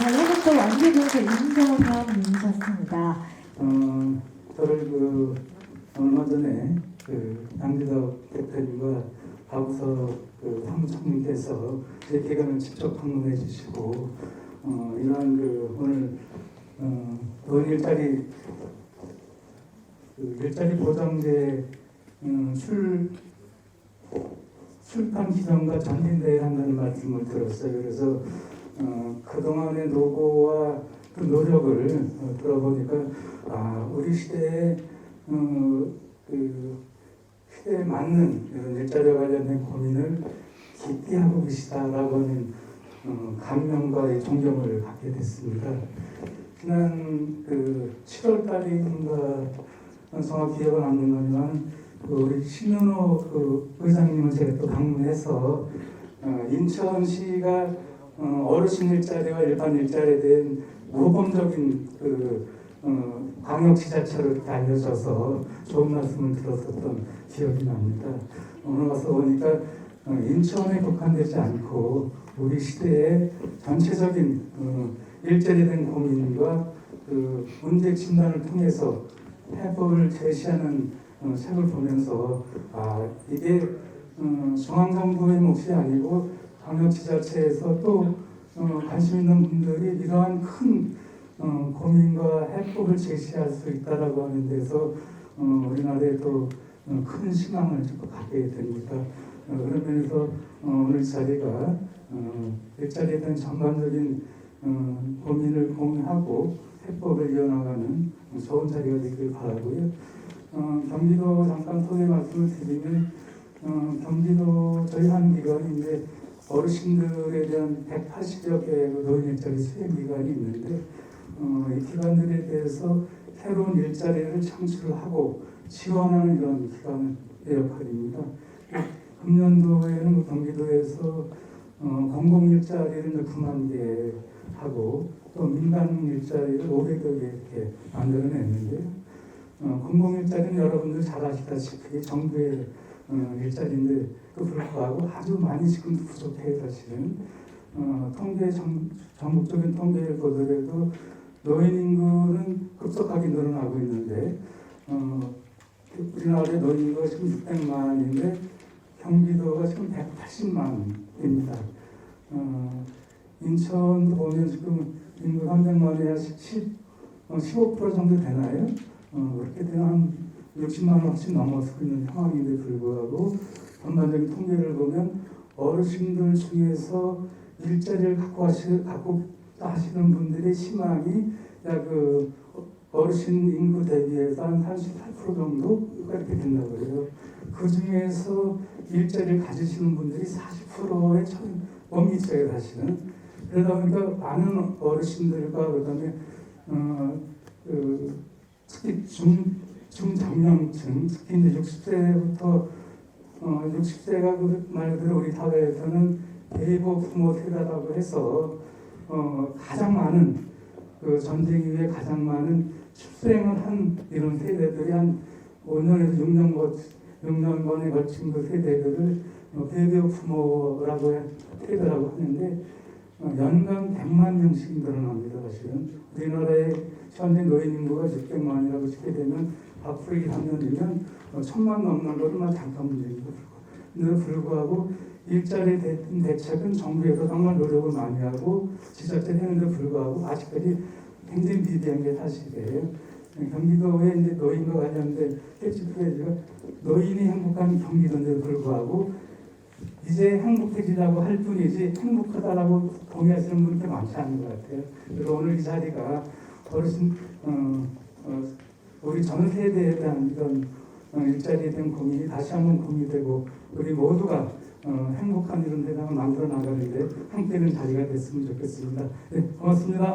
전라북도 완주군수 임정호 회원님이셨습니다.
저를 얼마 전에 양지덕 대표님과 박우석 사무총님께서 제 기관을 직접 방문해 주시고 이러한 오늘 노인 일자리 보장제 출판 기념과 전진대회를 한다는 말씀을 들었어요. 그래서 그동안의 노고와 그 노력을 들어보니까 우리 시대에 시대에 맞는 이런 일자리와 관련된 고민을 깊이 하고 계시다라고 하는 감명과 존경을 갖게 됐습니다. 지난 7월 달인가 정확히 기억은 안 나지만 우리 신윤호 의장님을 제가 또 방문해서 인천시가 어르신 일자리와 일반 일자리에 대한 모범적인 광역지자체로 이렇게 알려져서 좋은 말씀을 들었었던 기억이 납니다. 오늘 와서 보니까 인천에 국한되지 않고 우리 시대의 전체적인 일자리에 대한 고민과 문제 진단을 통해서 해법을 제시하는 책을 보면서 이게 중앙정부의 몫이 아니고 광역지자체에서 또 관심 있는 분들이 이러한 큰 고민과 해법을 제시할 수 있다라고 하는 데서 우리나라에 또 큰 희망을 갖게 됩니다. 그런 면에서 오늘 자리가 일자리에 대한 전반적인 고민을 공유하고 해법을 이어나가는 좋은 자리가 되길 바라고요. 경기도 잠깐 소개 말씀을 드리면 경기도 저희 한 기관인데 어르신들에 대한 180여 개의 노인 일자리 수행 기관이 있는데 이 기관들에 대해서 새로운 일자리를 창출을 하고 지원하는 이런 기관의 역할입니다. 금년도에는 경기도에서 공공 일자리를 9만 개 하고 또 민간 일자리를 500여 개 이렇게 만들어냈는데요. 공공 일자리는 여러분들 잘 아시다시피 정부의 일자리인데 그 불구하고 아주 많이 지금 부족해요. 사실은 전국적인 통계를 보더라도 노인 인구는 급속하게 늘어나고 있는데 우리나라의 노인 인구가 지금 600만인데 경기도가 지금 180만입니다. 인천도 보면 지금 인구 300만에 15% 정도 되나요? 그렇게 되면 한 60만 원씩 넘어서고 있는 상황인데 불구하고 전반적인 통계를 보면 어르신들 중에서 일자리를 갖고 하시는 분들의 희망이 약 어르신 인구 대비해서 한 38% 정도 이렇게 된다고 그래요. 그 중에서 일자리를 가지시는 분들이 40%의 못 미쳐요, 사실은. 그러다 보니까 많은 어르신들과 그다음에 특히 중장년층, 특히 이제 60세부터 60세가 말 그대로 우리 사회에서는 대부 부모 세대라고 해서 가장 많은 전쟁 이후에 가장 많은 출생을 한 이런 세대들이 한 5년에서 6년간에 걸친 그 세대들을 대부 부모라고 세대라고 하는데 연간 100만 명씩 늘어납니다. 사실은 우리나라의 현재 노인 인구가 600만이라고 치게 되면 앞으로 2, 3년이면 1000만 넘는 것만 잠깐 문제입니다. 그런데 불구하고 일자리 대책은 정부에서 정말 노력을 많이 하고 지자체 했는데 불구하고 아직까지 굉장히 미비한 게 사실이에요. 경기도에 이제 노인과 관련된 혜지가 노인이 행복한 경기도인데 불구하고 이제 행복해지라고 할 뿐이지 행복하다라고 동의하시는 분이 많지 않은 것 같아요. 그래서 오늘 이 자리가 어르신 우리 전 세대에 대한 이런 일자리에 대한 고민이 다시 한번 고민되고 우리 모두가 행복한 이런 세상을 만들어 나가는데 함께하는 자리가 됐으면 좋겠습니다. 네, 고맙습니다.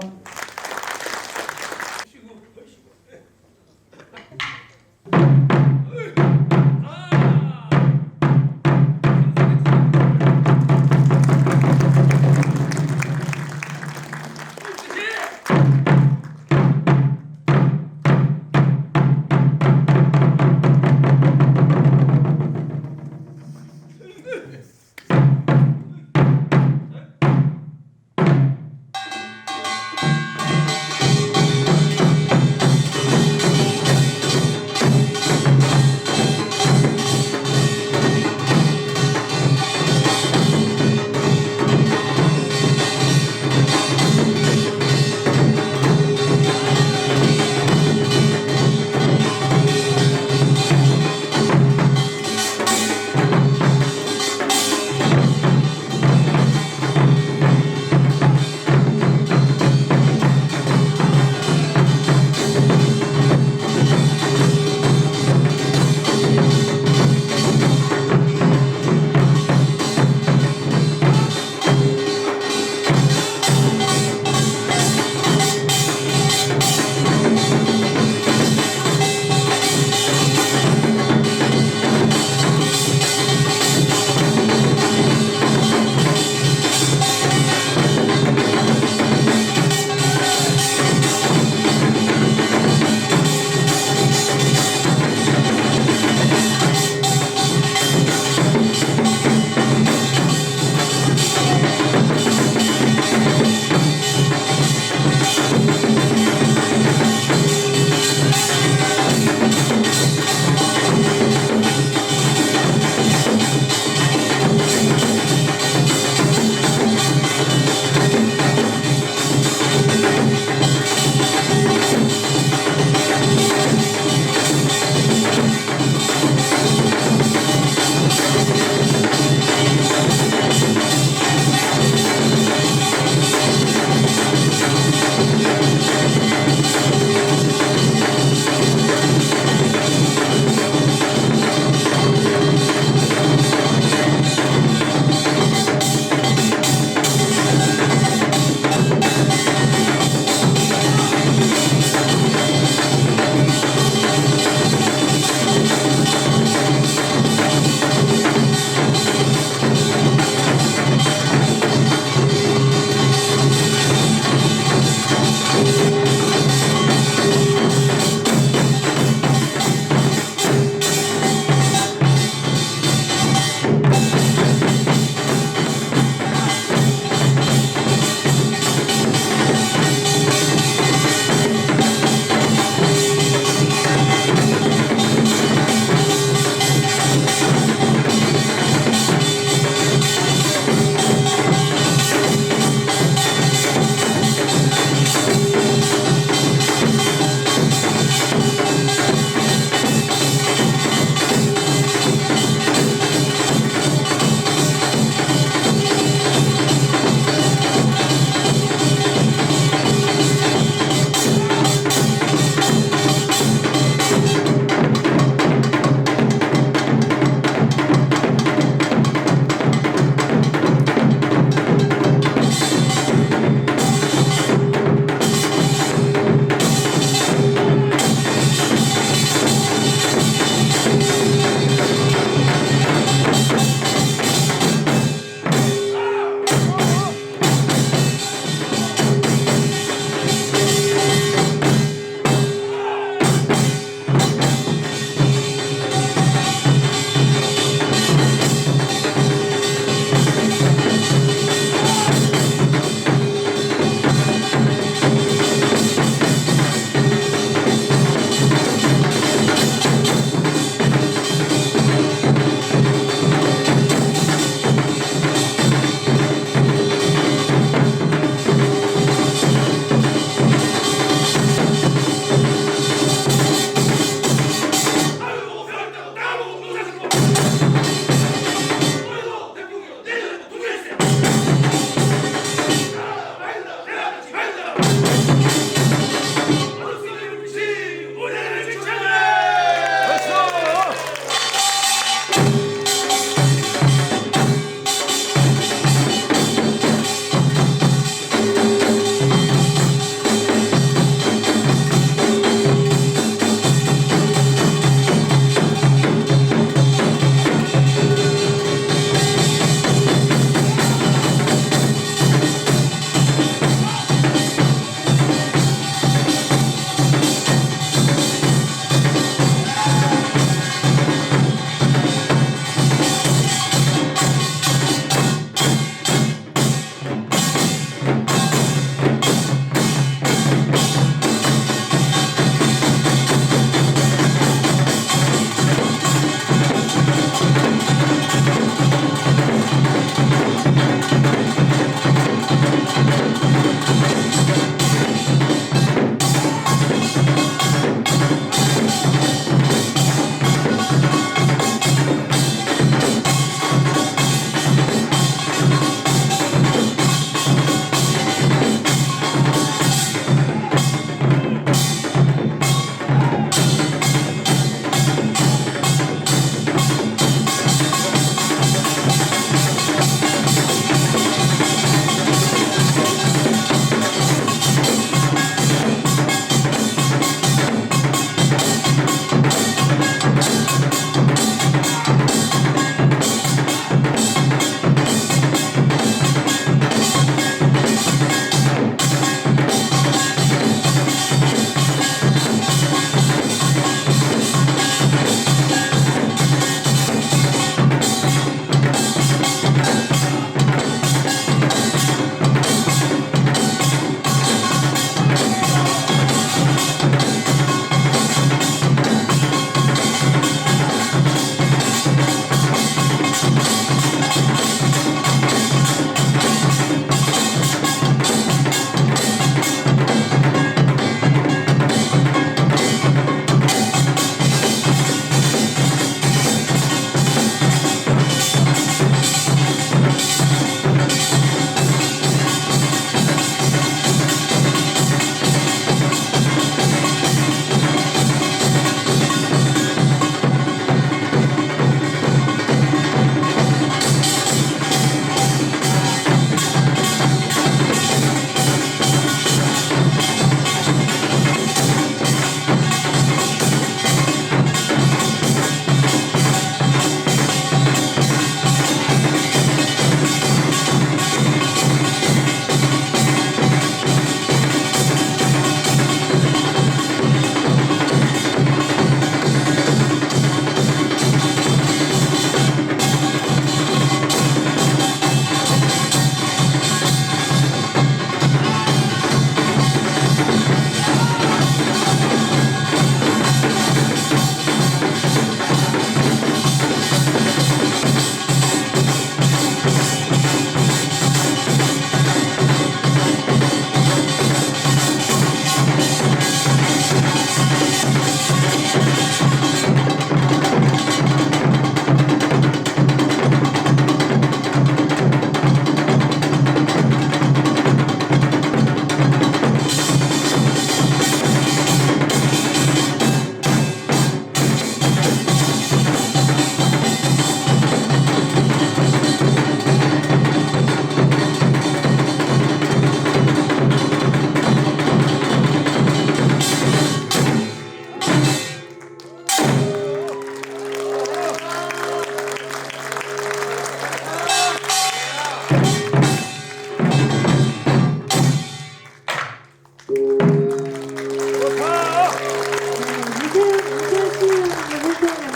시흥을 활동하는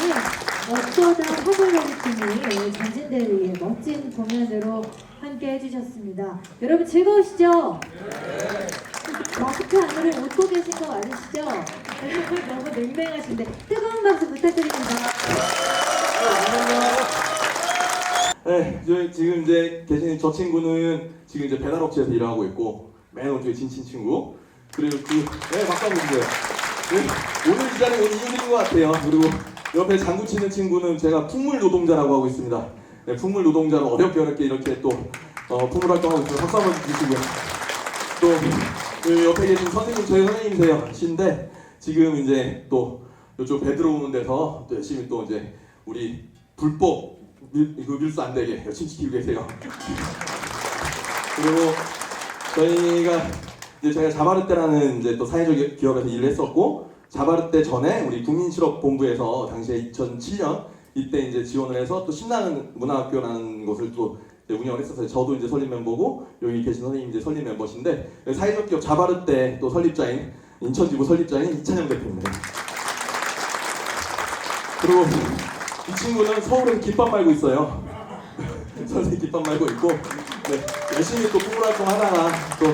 어쩌다 화불놀이팀이 전진대회의 멋진 공연으로 함께 해주셨습니다. 여러분 즐거우시죠? 마스크 안으로 웃고 계신 거 맞으시죠? 너무 냉랭하신데 뜨거운 박수 부탁드립니다.
네, 지금 이제 계신 저 친구는 지금 이제 배달업체에서 일하고 있고 맨 오른쪽에 진친 친구, 그리고 네, 박수 한번 주세요. 네, 오늘 이 자리에 온 이유인 것 같아요. 그리고 옆에 장구 치는 친구는 제가 풍물 노동자라고 하고 있습니다. 네, 풍물 노동자로 어렵게 이렇게 또 풍물 활동하고 있습니다. 박수 한번 주시고요. 또 그 옆에 계신 선생님, 저희 선생님이세요. 지금 이제 또 이쪽 배 들어오는 데서 또 열심히 또 이제 우리 불법 밀수 안 되게 열심히 지키고 계세요. 그리고 저희가 이제 제가 자바르떼라는 이제 또 사회적 기업에서 일을 했었고, 자바르떼 전에 우리 국민실업본부에서 당시에 2007년 이때 이제 지원을 해서 또 신나는 문화학교라는 곳을 또 운영을 했었어요. 저도 이제 설립 멤버고 여기 계신 선생님 이제 설립 멤버신데, 사회적 기업 자바르떼 또 설립자인 인천지부 설립자인 이찬영 대표입니다. 그리고 이 친구는 서울에서 김밥 말고 있어요. 선생님 김밥 말고 있고, 네, 열심히 또 풍물 활동하다가 또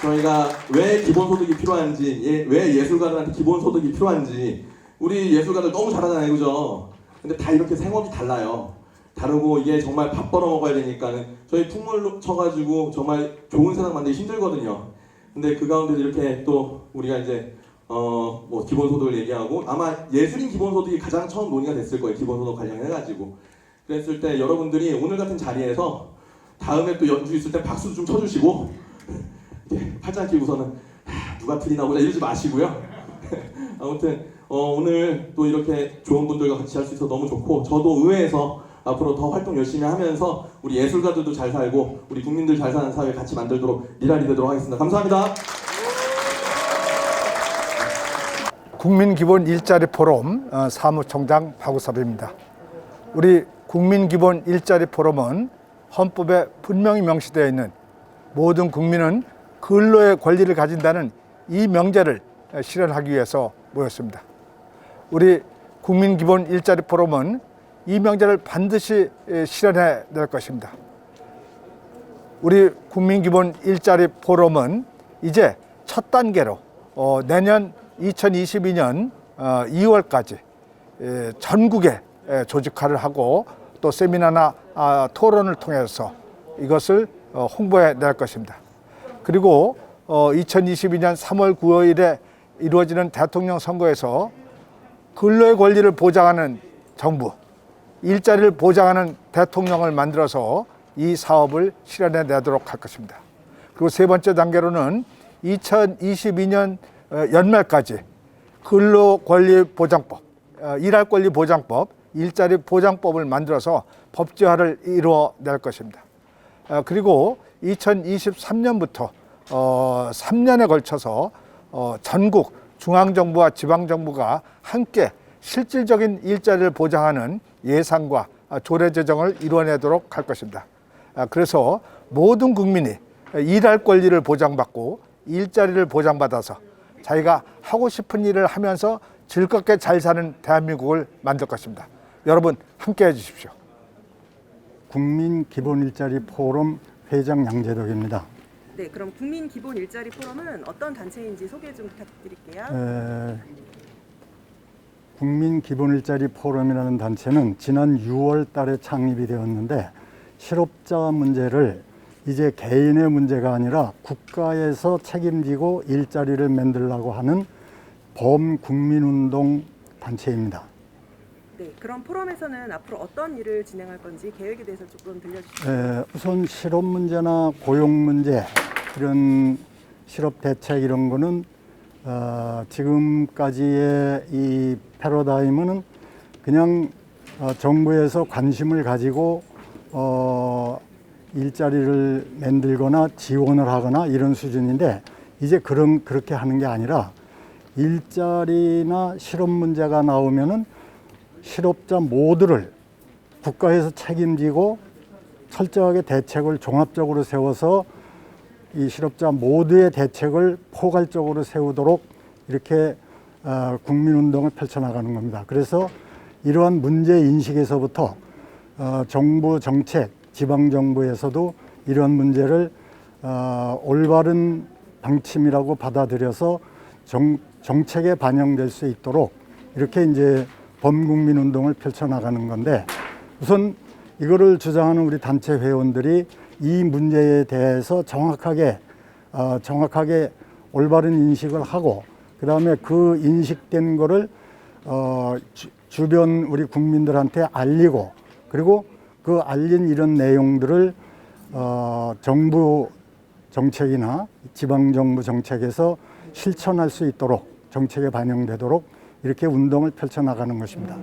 저희가 왜 기본소득이 필요한지, 왜 예술가들한테 기본소득이 필요한지, 우리 예술가들 너무 잘하잖아요, 그죠? 근데 다 이렇게 생업이 달라요. 다르고 이게 정말 밥 벌어 먹어야 되니까는 저희 풍물 쳐가지고 정말 좋은 세상 만들기 힘들거든요. 근데 그 가운데 이렇게 또 우리가 이제 뭐 기본소득을 얘기하고, 아마 예술인 기본소득이 가장 처음 논의가 됐을 거예요. 기본소득 관련해가지고. 그랬을 때 여러분들이 오늘 같은 자리에서 다음에 또 연주 있을 때 박수 좀 쳐주시고, 이렇게 팔짱 끼고서는 누가 틀리나 보자 이러지 마시고요. 아무튼 오늘 또 이렇게 좋은 분들과 같이 할 수 있어서 너무 좋고, 저도 의회에서 앞으로 더 활동 열심히 하면서 우리 예술가들도 잘 살고 우리 국민들 잘 사는 사회 같이 만들도록 일할이 되도록 하겠습니다. 감사합니다.
국민기본 일자리 포럼 사무총장 박우섭입니다. 우리 국민기본 일자리 포럼은 헌법에 분명히 명시되어 있는 모든 국민은 근로의 권리를 가진다는 이 명제를 실현하기 위해서 모였습니다. 우리 국민기본 일자리 포럼은 이 명제를 반드시 실현해 낼 것입니다. 우리 국민기본 일자리 포럼은 이제 첫 단계로 내년 2022년 2월까지 전국에 조직화를 하고 또 세미나나 토론을 통해서 이것을 홍보해 낼 것입니다. 그리고 2022년 3월 9일에 이루어지는 대통령 선거에서 근로의 권리를 보장하는 정부, 일자리를 보장하는 대통령을 만들어서 이 사업을 실현해 내도록 할 것입니다. 그리고 세 번째 단계로는 2022년 연말까지 근로권리보장법, 일할권리보장법, 일자리보장법을 만들어서 법제화를 이루어낼 것입니다. 그리고 2023년부터 3년에 걸쳐서 전국 중앙정부와 지방정부가 함께 실질적인 일자리를 보장하는 예산과 조례 제정을 이루어내도록 할 것입니다. 그래서 모든 국민이 일할 권리를 보장받고 일자리를 보장받아서 자기가 하고 싶은 일을 하면서 즐겁게 잘 사는 대한민국을 만들 것입니다. 여러분 함께 해주십시오.
국민기본일자리 포럼 회장 양재덕입니다.
네, 그럼 국민기본일자리 포럼은 어떤 단체인지 소개 좀 부탁드릴게요.
국민기본일자리 포럼이라는 단체는 지난 6월 달에 창립이 되었는데, 실업자 문제를 이제 개인의 문제가 아니라 국가에서 책임지고 일자리를 만들려고 하는 범국민운동 단체입니다.
네, 그럼 포럼에서는 앞으로 어떤 일을 진행할 건지 계획에 대해서 조금 들려주시죠.
우선 실업 문제나 고용 문제, 이런 실업 대책 이런 거는 지금까지의 이 패러다임은 그냥 정부에서 관심을 가지고 일자리를 만들거나 지원을 하거나 이런 수준인데, 이제 그렇게 하는 게 아니라 일자리나 실업 문제가 나오면은 실업자 모두를 국가에서 책임지고 철저하게 대책을 종합적으로 세워서 이 실업자 모두의 대책을 포괄적으로 세우도록 이렇게 국민운동을 펼쳐나가는 겁니다. 그래서 이러한 문제 인식에서부터 정부 정책, 지방정부에서도 이러한 문제를 올바른 방침이라고 받아들여서 정책에 반영될 수 있도록 이렇게 이제 범국민운동을 펼쳐나가는 건데, 우선 이거를 주장하는 우리 단체 회원들이 이 문제에 대해서 정확하게 올바른 인식을 하고, 그 다음에 그 인식된 거를 주변 우리 국민들한테 알리고, 그리고 그 알린 이런 내용들을 정부 정책이나 지방정부 정책에서 실천할 수 있도록, 정책에 반영되도록 이렇게 운동을 펼쳐나가는 것입니다.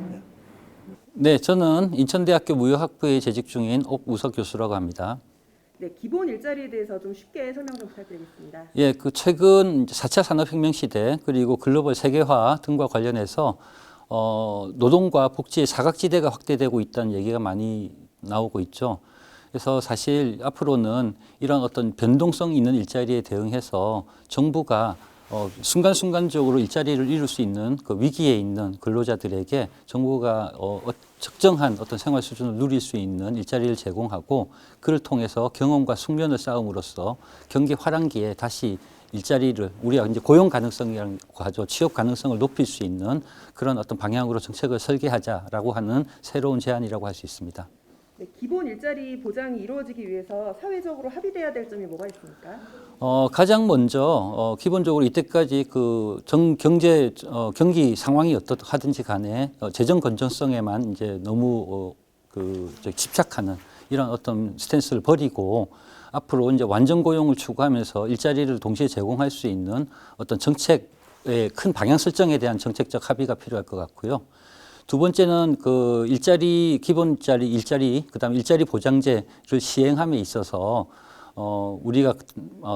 네, 저는 인천대학교 무역학부에 재직 중인 옥우석 교수라고 합니다.
네, 기본 일자리에 대해서 좀 쉽게 설명 좀 부탁드리겠습니다.
예, 그 최근 4차 산업혁명 시대 그리고 글로벌 세계화 등과 관련해서 노동과 복지의 사각지대가 확대되고 있다는 얘기가 많이 나오고 있죠. 그래서 사실 앞으로는 이런 어떤 변동성 있는 일자리에 대응해서 정부가 순간순간적으로 일자리를 이룰 수 있는 그 위기에 있는 근로자들에게 정부가 적정한 어떤 생활 수준을 누릴 수 있는 일자리를 제공하고, 그를 통해서 경험과 숙련을 쌓음으로써 경기 화랑기에 다시 일자리를, 우리가 이제 고용 가능성이라고 하죠, 취업 가능성을 높일 수 있는 그런 어떤 방향으로 정책을 설계하자라고 하는 새로운 제안이라고 할 수 있습니다.
네, 기본 일자리 보장이 이루어지기 위해서 사회적으로 합의돼야 될 점이 뭐가 있습니까?
가장 먼저 기본적으로 이때까지 그 경기 상황이 어떻하든지 간에 재정 건전성에만 이제 너무 집착하는 이런 어떤 스탠스를 버리고, 앞으로 이제 완전 고용을 추구하면서 일자리를 동시에 제공할 수 있는 어떤 정책의 큰 방향 설정에 대한 정책적 합의가 필요할 것 같고요. 두 번째는 그 기본 일자리, 그다음 일자리 보장제를 시행함에 있어서 우리가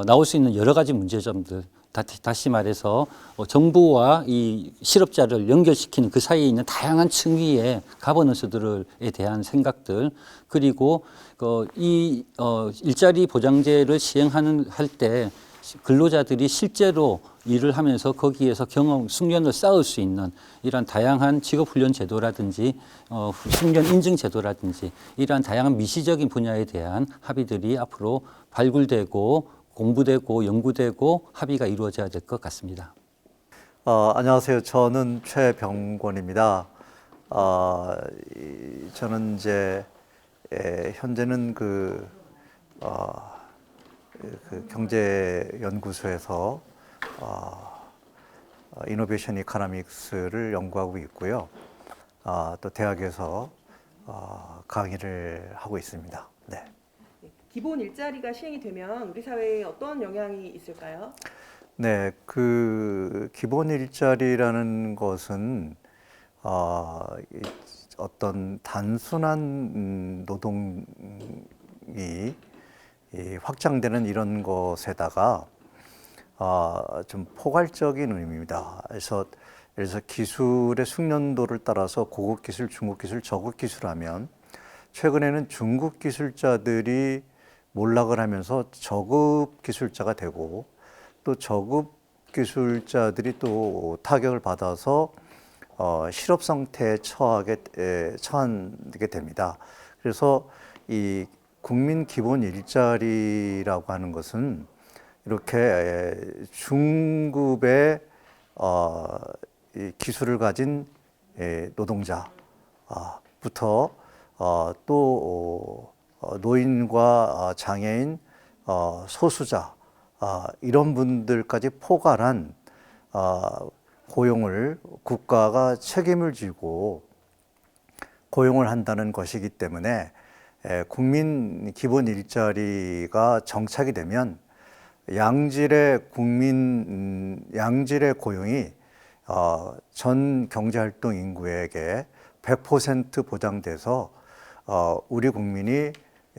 나올 수 있는 여러 가지 문제점들, 다시 말해서 정부와 이 실업자를 연결시키는 그 사이에 있는 다양한 층위의 가버넌스들에 대한 생각들, 그리고 이 일자리 보장제를 할 때 근로자들이 실제로 일을 하면서 거기에서 경험, 숙련을 쌓을 수 있는 이러한 다양한 직업훈련 제도라든지 숙련 인증 제도라든지 이러한 다양한 미시적인 분야에 대한 합의들이 앞으로 발굴되고 공부되고 연구되고 합의가 이루어져야 될 것 같습니다.
안녕하세요. 저는 최병권입니다. 저는 이제 현재는 그 경제연구소에서 이노베이션 이코노믹스를 연구하고 있고요. 또 대학에서 강의를 하고 있습니다. 네.
기본 일자리가 시행이 되면 우리 사회에 어떤 영향이 있을까요?
네, 그 기본 일자리라는 것은 어떤 단순한 노동이 확장되는 이런 것에다가 좀 포괄적인 의미입니다. 그래서 기술의 숙련도를 따라서 고급 기술, 중급 기술, 저급 기술하면 최근에는 중급 기술자들이 몰락을 하면서 저급 기술자가 되고, 또 저급 기술자들이 또 타격을 받아서 실업 상태에 처하게 됩니다. 그래서 이 국민 기본 일자리라고 하는 것은 이렇게 중급의 기술을 가진 노동자부터 또 노인과 장애인, 소수자 이런 분들까지 포괄한 고용을 국가가 책임을 지고 고용을 한다는 것이기 때문에 국민 기본 일자리가 정착이 되면 양질의 고용이 전 경제활동 인구에게 100% 보장돼서 우리 국민이,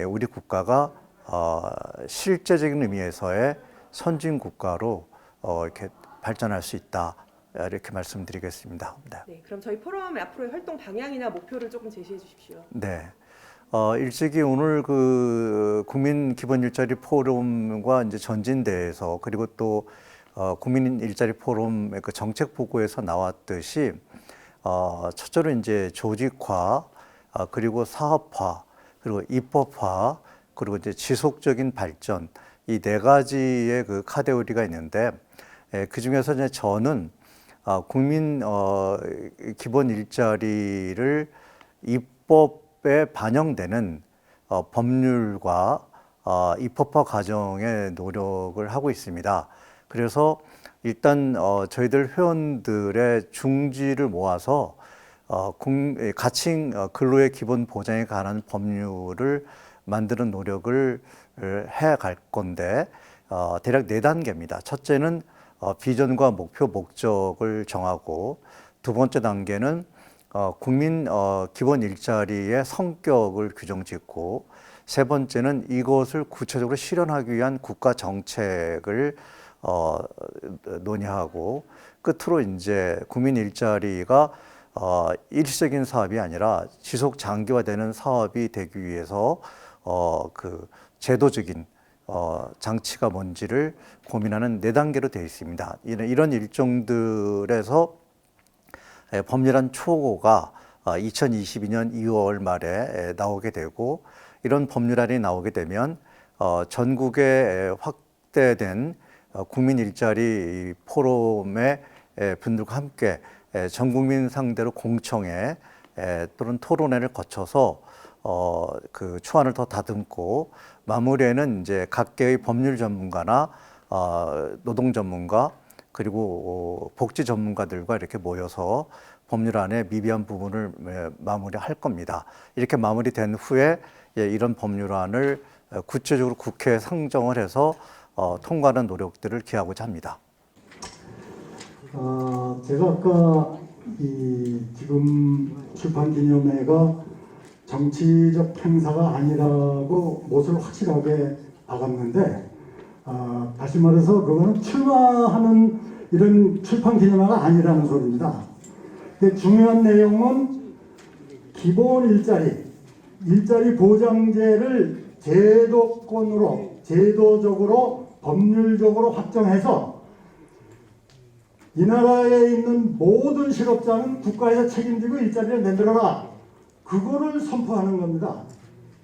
우리 국가가 실제적인 의미에서의 선진 국가로 이렇게 발전할 수 있다, 이렇게 말씀드리겠습니다.
네, 그럼 저희 포럼의 앞으로의 활동 방향이나 목표를 조금 제시해 주십시오.
네. 일찍이 오늘 그 국민 기본 일자리 포럼과 이제 전진대에서, 그리고 또 국민 일자리 포럼의 그 정책 보고에서 나왔듯이 첫째로 이제 조직화, 그리고 사업화, 그리고 입법화, 그리고 이제 지속적인 발전, 이 네 가지의 그 카테고리가 있는데, 그 중에서 이제 저는 국민 기본 일자리를 입법에 반영되는 법률과 입법화 과정에 노력을 하고 있습니다. 그래서 일단 저희들 회원들의 중지를 모아서 가칭 근로의 기본 보장에 관한 법률을 만드는 노력을 해갈 건데, 대략 4단계입니다. 첫째는 비전과 목표, 목적을 정하고, 두 번째 단계는 국민 기본 일자리의 성격을 규정 짓고, 세 번째는 이것을 구체적으로 실현하기 위한 국가 정책을 논의하고, 끝으로 이제 국민 일자리가 일시적인 사업이 아니라 지속 장기화되는 사업이 되기 위해서 그 제도적인 장치가 뭔지를 고민하는 4단계로 되어 있습니다. 이런 일정들에서 법률안 초고가 2022년 2월 말에 나오게 되고, 이런 법률안이 나오게 되면 전국에 확대된 국민 일자리 포럼의 분들과 함께 전 국민 상대로 공청회 또는 토론회를 거쳐서 그 초안을 더 다듬고, 마무리에는 이제 각계의 법률 전문가나 노동 전문가, 그리고 복지 전문가들과 이렇게 모여서 법률안의 미비한 부분을 마무리할 겁니다. 이렇게 마무리된 후에 이런 법률안을 구체적으로 국회에 상정을 해서 통과하는 노력들을 기하고자 합니다.
제가 아까 지금 출판기념회가 정치적 행사가 아니라고 못을 확실하게 박았는데, 다시 말해서 그거는 출마하는 이런 출판기념회가 아니라는 소리입니다. 근데 중요한 내용은 기본 일자리 보장제를 제도적으로 법률적으로 확정해서 이 나라에 있는 모든 실업자는 국가에서 책임지고 일자리를 만들어라, 그거를 선포하는 겁니다.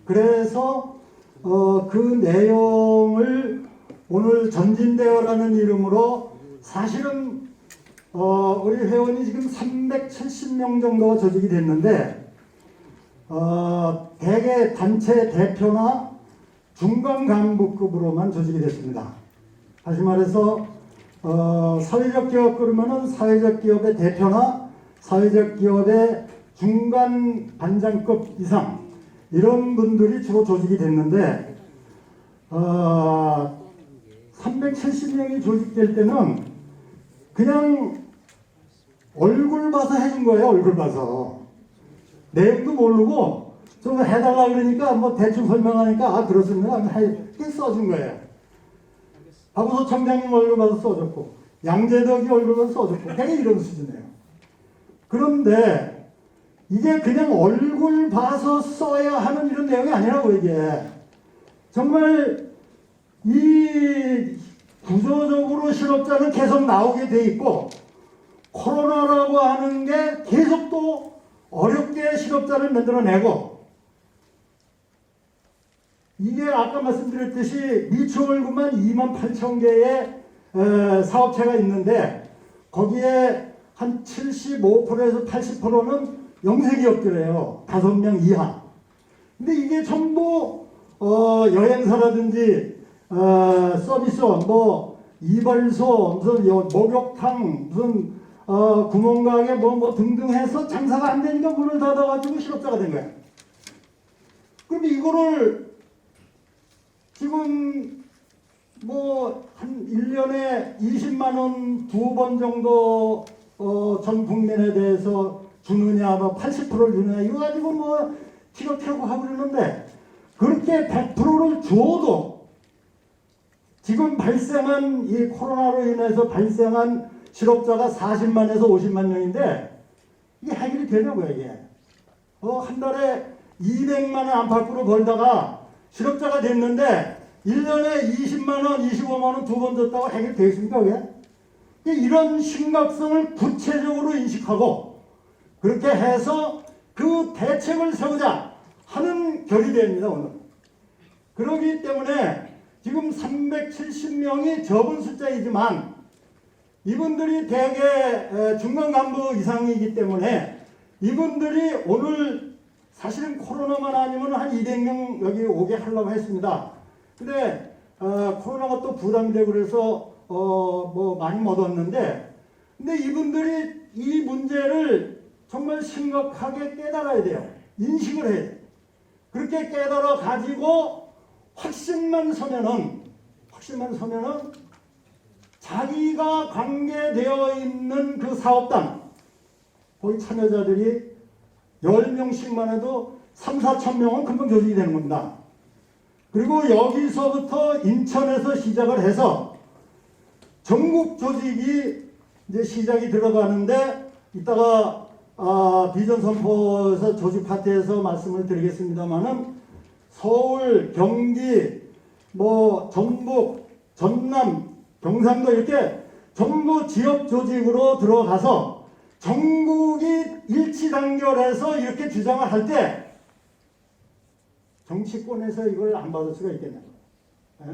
그래서 그 내용을 오늘 전진대회라는 이름으로, 사실은 우리 회원이 지금 370명 정도가 조직이 됐는데, 대개 단체 대표나 중간 간부급으로만 조직이 됐습니다. 다시 말해서 사회적 기업 그러면은 사회적 기업의 대표나 사회적 기업의 중간 반장급 이상, 이런 분들이 주로 조직이 됐는데, 370명이 조직될 때는 그냥 얼굴 봐서 해준 거예요. 얼굴 봐서 내용도 모르고 좀 해달라 그러니까 뭐 대충 설명하니까 그렇습니다 이렇게 써준 거예요. 박우서 청장님 얼굴 봐서 써줬고, 양재덕이 얼굴 봐서 써줬고, 되게 이런 수준이에요. 그런데 이게 그냥 얼굴 봐서 써야 하는 이런 내용이 아니라고. 이게 정말 이 구조적으로 실업자는 계속 나오게 돼 있고, 코로나라고 하는 게 계속 또 어렵게 실업자를 만들어내고, 이게 아까 말씀드렸듯이 미추홀구만 28,000개의 사업체가 있는데, 거기에 한 75%에서 80%는 영세기업들이에요. 5명 이하. 근데 이게 전부 여행사라든지 서비스업, 뭐 이발소, 무슨 목욕탕, 무슨 구멍가게 뭐 등등 해서 장사가 안 되니까 문을 닫아가지고 실업자가 된 거예요. 그럼 이거를 지금 뭐 한 1년에 20만 원 2번 정도 전 국민에 대해서 주느냐, 뭐 80%를 주느냐, 이거 가지고 뭐 티로 태우고 하고 그러는데, 그렇게 100%를 줘도 지금 발생한 이 코로나로 인해서 발생한 실업자가 40만에서 50만 명인데, 이게 해결이 되냐고요, 이게. 한 달에 200만 원 안팎으로 벌다가 실업자가 됐는데 1년에 20만 원, 25만 원 2번 줬다고 해결되겠습니까, 그게? 이런 심각성을 구체적으로 인식하고 그렇게 해서 그 대책을 세우자 하는 결의대회입니다, 오늘. 그렇기 때문에 지금 370명이 적은 숫자이지만 이분들이 대개 중간 간부 이상이기 때문에 이분들이 오늘 사실은 코로나만 아니면 한 200명 여기 오게 하려고 했습니다. 근데 코로나가 또 부담이 되고 그래서 뭐 많이 못 왔는데, 근데 이분들이 이 문제를 정말 심각하게 깨달아야 돼요. 인식을 해야 돼요. 그렇게 깨달아 가지고 확신만 서면은 자기가 관계되어 있는 그 사업단 거기 참여자들이 10명씩만 해도 3, 4천 명은 금방 조직이 되는 겁니다. 그리고 여기서부터 인천에서 시작을 해서 전국 조직이 이제 시작이 들어가는데 이따가 비전 선포에서 조직 파트에서 말씀을 드리겠습니다만은 서울, 경기, 뭐 전북, 전남, 경상도 이렇게 전부 지역 조직으로 들어가서 전국이 일치단결해서 이렇게 주장을 할 때 정치권에서 이걸 안 받을 수가 있겠네요. 예?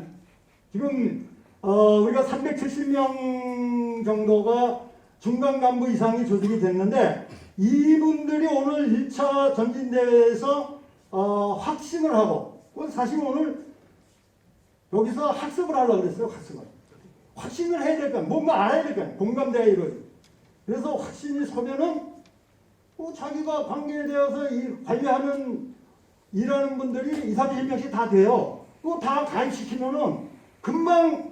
지금 우리가 370명 정도가 중간 간부 이상이 조직이 됐는데 이분들이 오늘 1차 전진대회에서 확신을 하고 사실 오늘 여기서 학습을 하려고 그랬어요. 확신을 해야 될 거야. 뭔가 알아야 될 거야. 공감대가 이루어지고. 그래서 확신이 서면은 자기가 관계되어서 관리하는 일하는 분들이 2, 30명씩 다 돼요. 그거 다 가입시키면은 금방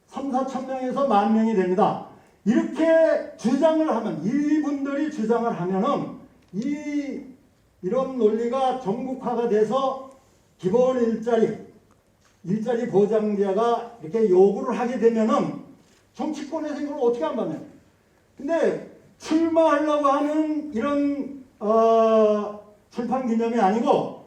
3, 4천 명에서 10,000명이 됩니다. 이렇게 주장을 하면, 이분들이 주장을 하면은 이런 논리가 전국화가 돼서 기본 일자리 보장제가 이렇게 요구를 하게 되면은 정치권에서 이걸 어떻게 안 받나요? 근데 출마하려고 하는 이런 출판 기념이 아니고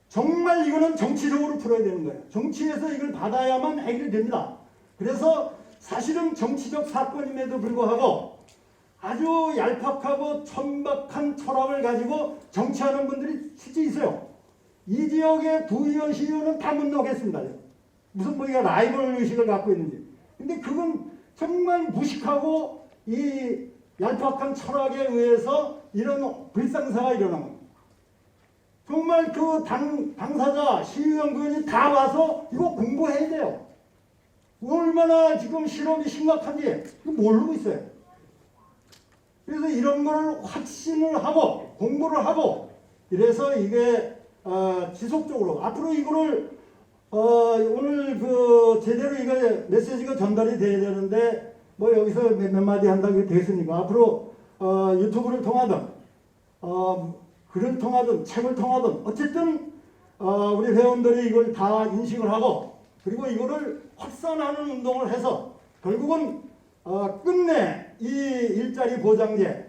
정말 이거는 정치적으로 풀어야 되는 거예요. 정치에서 이걸 받아야만 해결이 됩니다. 그래서 사실은 정치적 사건임에도 불구하고 아주 얄팍하고 천박한 철학을 가지고 정치하는 분들이 실제 있어요. 이 지역의 부의원, 시의원은 다 못 나오겠습니다. 무슨 뭐가 라이벌 의식을 갖고 있는지. 근데 그건 정말 무식하고 이 얄팍한 철학에 의해서 이런 불상사가 일어난 겁니다. 정말 그 당사자, 시의원 의원이 다 와서 이거 공부해야 돼요. 얼마나 지금 실업이 심각한지 모르고 있어요. 그래서 이런 걸 확신을 하고 공부를 하고 이래서 이게 지속적으로 앞으로 이거를 오늘 그 제대로 이거 메시지가 전달이 돼야 되는데 뭐 여기서 몇 마디 한다고 되겠습니까? 앞으로 유튜브를 통하든 글을 통하든 책을 통하든 어쨌든 우리 회원들이 이걸 다 인식을 하고 그리고 이거를 확산하는 운동을 해서 결국은 끝내 이 일자리 보장제,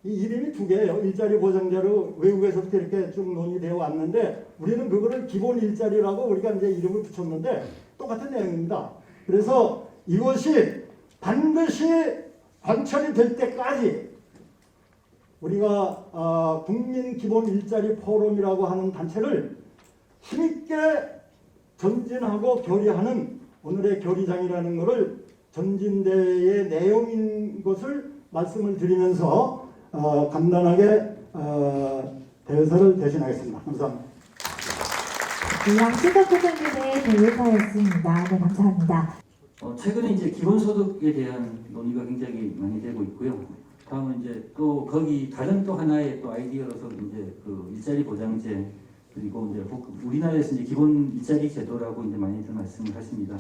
이 이름이 두 개예요. 일자리 보장제로 외국에서부터 이렇게 쭉 논의되어 왔는데 우리는 그거를 기본 일자리라고 우리가 이제 이름을 붙였는데 똑같은 내용입니다. 그래서 이것이 반드시 관철이 될 때까지 우리가 국민 기본 일자리 포럼이라고 하는 단체를 힘있게 전진하고 결의하는 오늘의 결의장이라는 것을 전진대회의 내용인 것을 말씀을 드리면서 간단하게 대회사를 대신하겠습니다. 감사합니다.
양시각보장제대 대회사였습니다. 네, 감사합니다.
최근에 이제 기본소득에 대한 논의가 굉장히 많이 되고 있고요. 다음은 이제 또 거기 다른 또 하나의 또 아이디어로서 이제 그 일자리 보장제 그리고 이제 우리나라에서 이제 기본 일자리 제도라고 이제 많이들 말씀을 하십니다.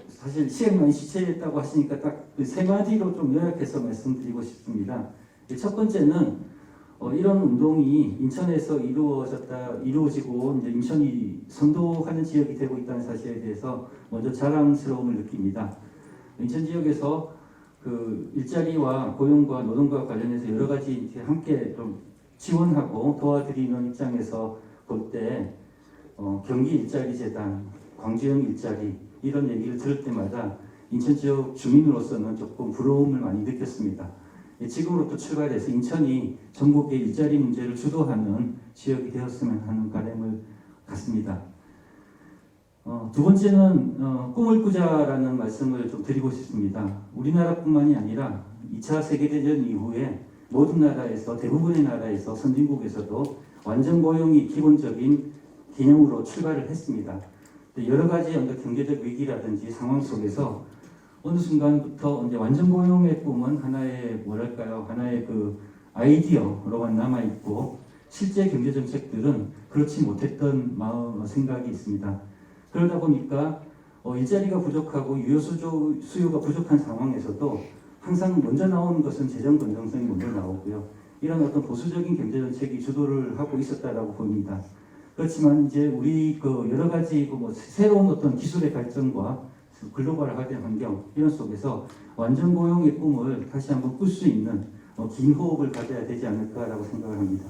사실 시간이 많이 지체했다고 하시니까 딱 세 마디로 좀 요약해서 말씀드리고 싶습니다. 첫 번째는 이런 운동이 인천에서 이루어지고 이제 인천이 선도하는 지역이 되고 있다는 사실에 대해서 먼저 자랑스러움을 느낍니다. 인천 지역에서 그 일자리와 고용과 노동과 관련해서 여러 가지 함께 좀 지원하고 도와드리는 입장에서 볼 때 경기 일자리 재단, 광주형 일자리 이런 얘기를 들을 때마다 인천 지역 주민으로서는 조금 부러움을 많이 느꼈습니다. 지금으로부터 출발해서 인천이 전국의 일자리 문제를 주도하는 지역이 되었으면 하는 바람을 갖습니다. 두 번째는 꿈을 꾸자라는 말씀을 좀 드리고 싶습니다. 우리나라뿐만이 아니라 2차 세계대전 이후에 모든 나라에서, 대부분의 나라에서, 선진국에서도 완전 고용이 기본적인 개념으로 출발을 했습니다. 여러 가지 경제적 위기라든지 상황 속에서 어느 순간부터 이제 완전 고용의 꿈은 하나의 하나의 그 아이디어로만 남아 있고 실제 경제 정책들은 그렇지 못했던 생각이 있습니다. 그러다 보니까 일자리가 부족하고 유효 수요가 부족한 상황에서도 항상 먼저 나오는 것은 재정 건전성이 먼저 나오고요. 이런 어떤 보수적인 경제 정책이 주도를 하고 있었다라고 봅니다. 그렇지만 이제 우리 그 여러 가지 새로운 어떤 기술의 발전과 글로벌화된 환경 이런 속에서 완전 고용의 꿈을 다시 한번 꿀 수 있는 긴 호흡을 가져야 되지 않을까라고 생각을 합니다.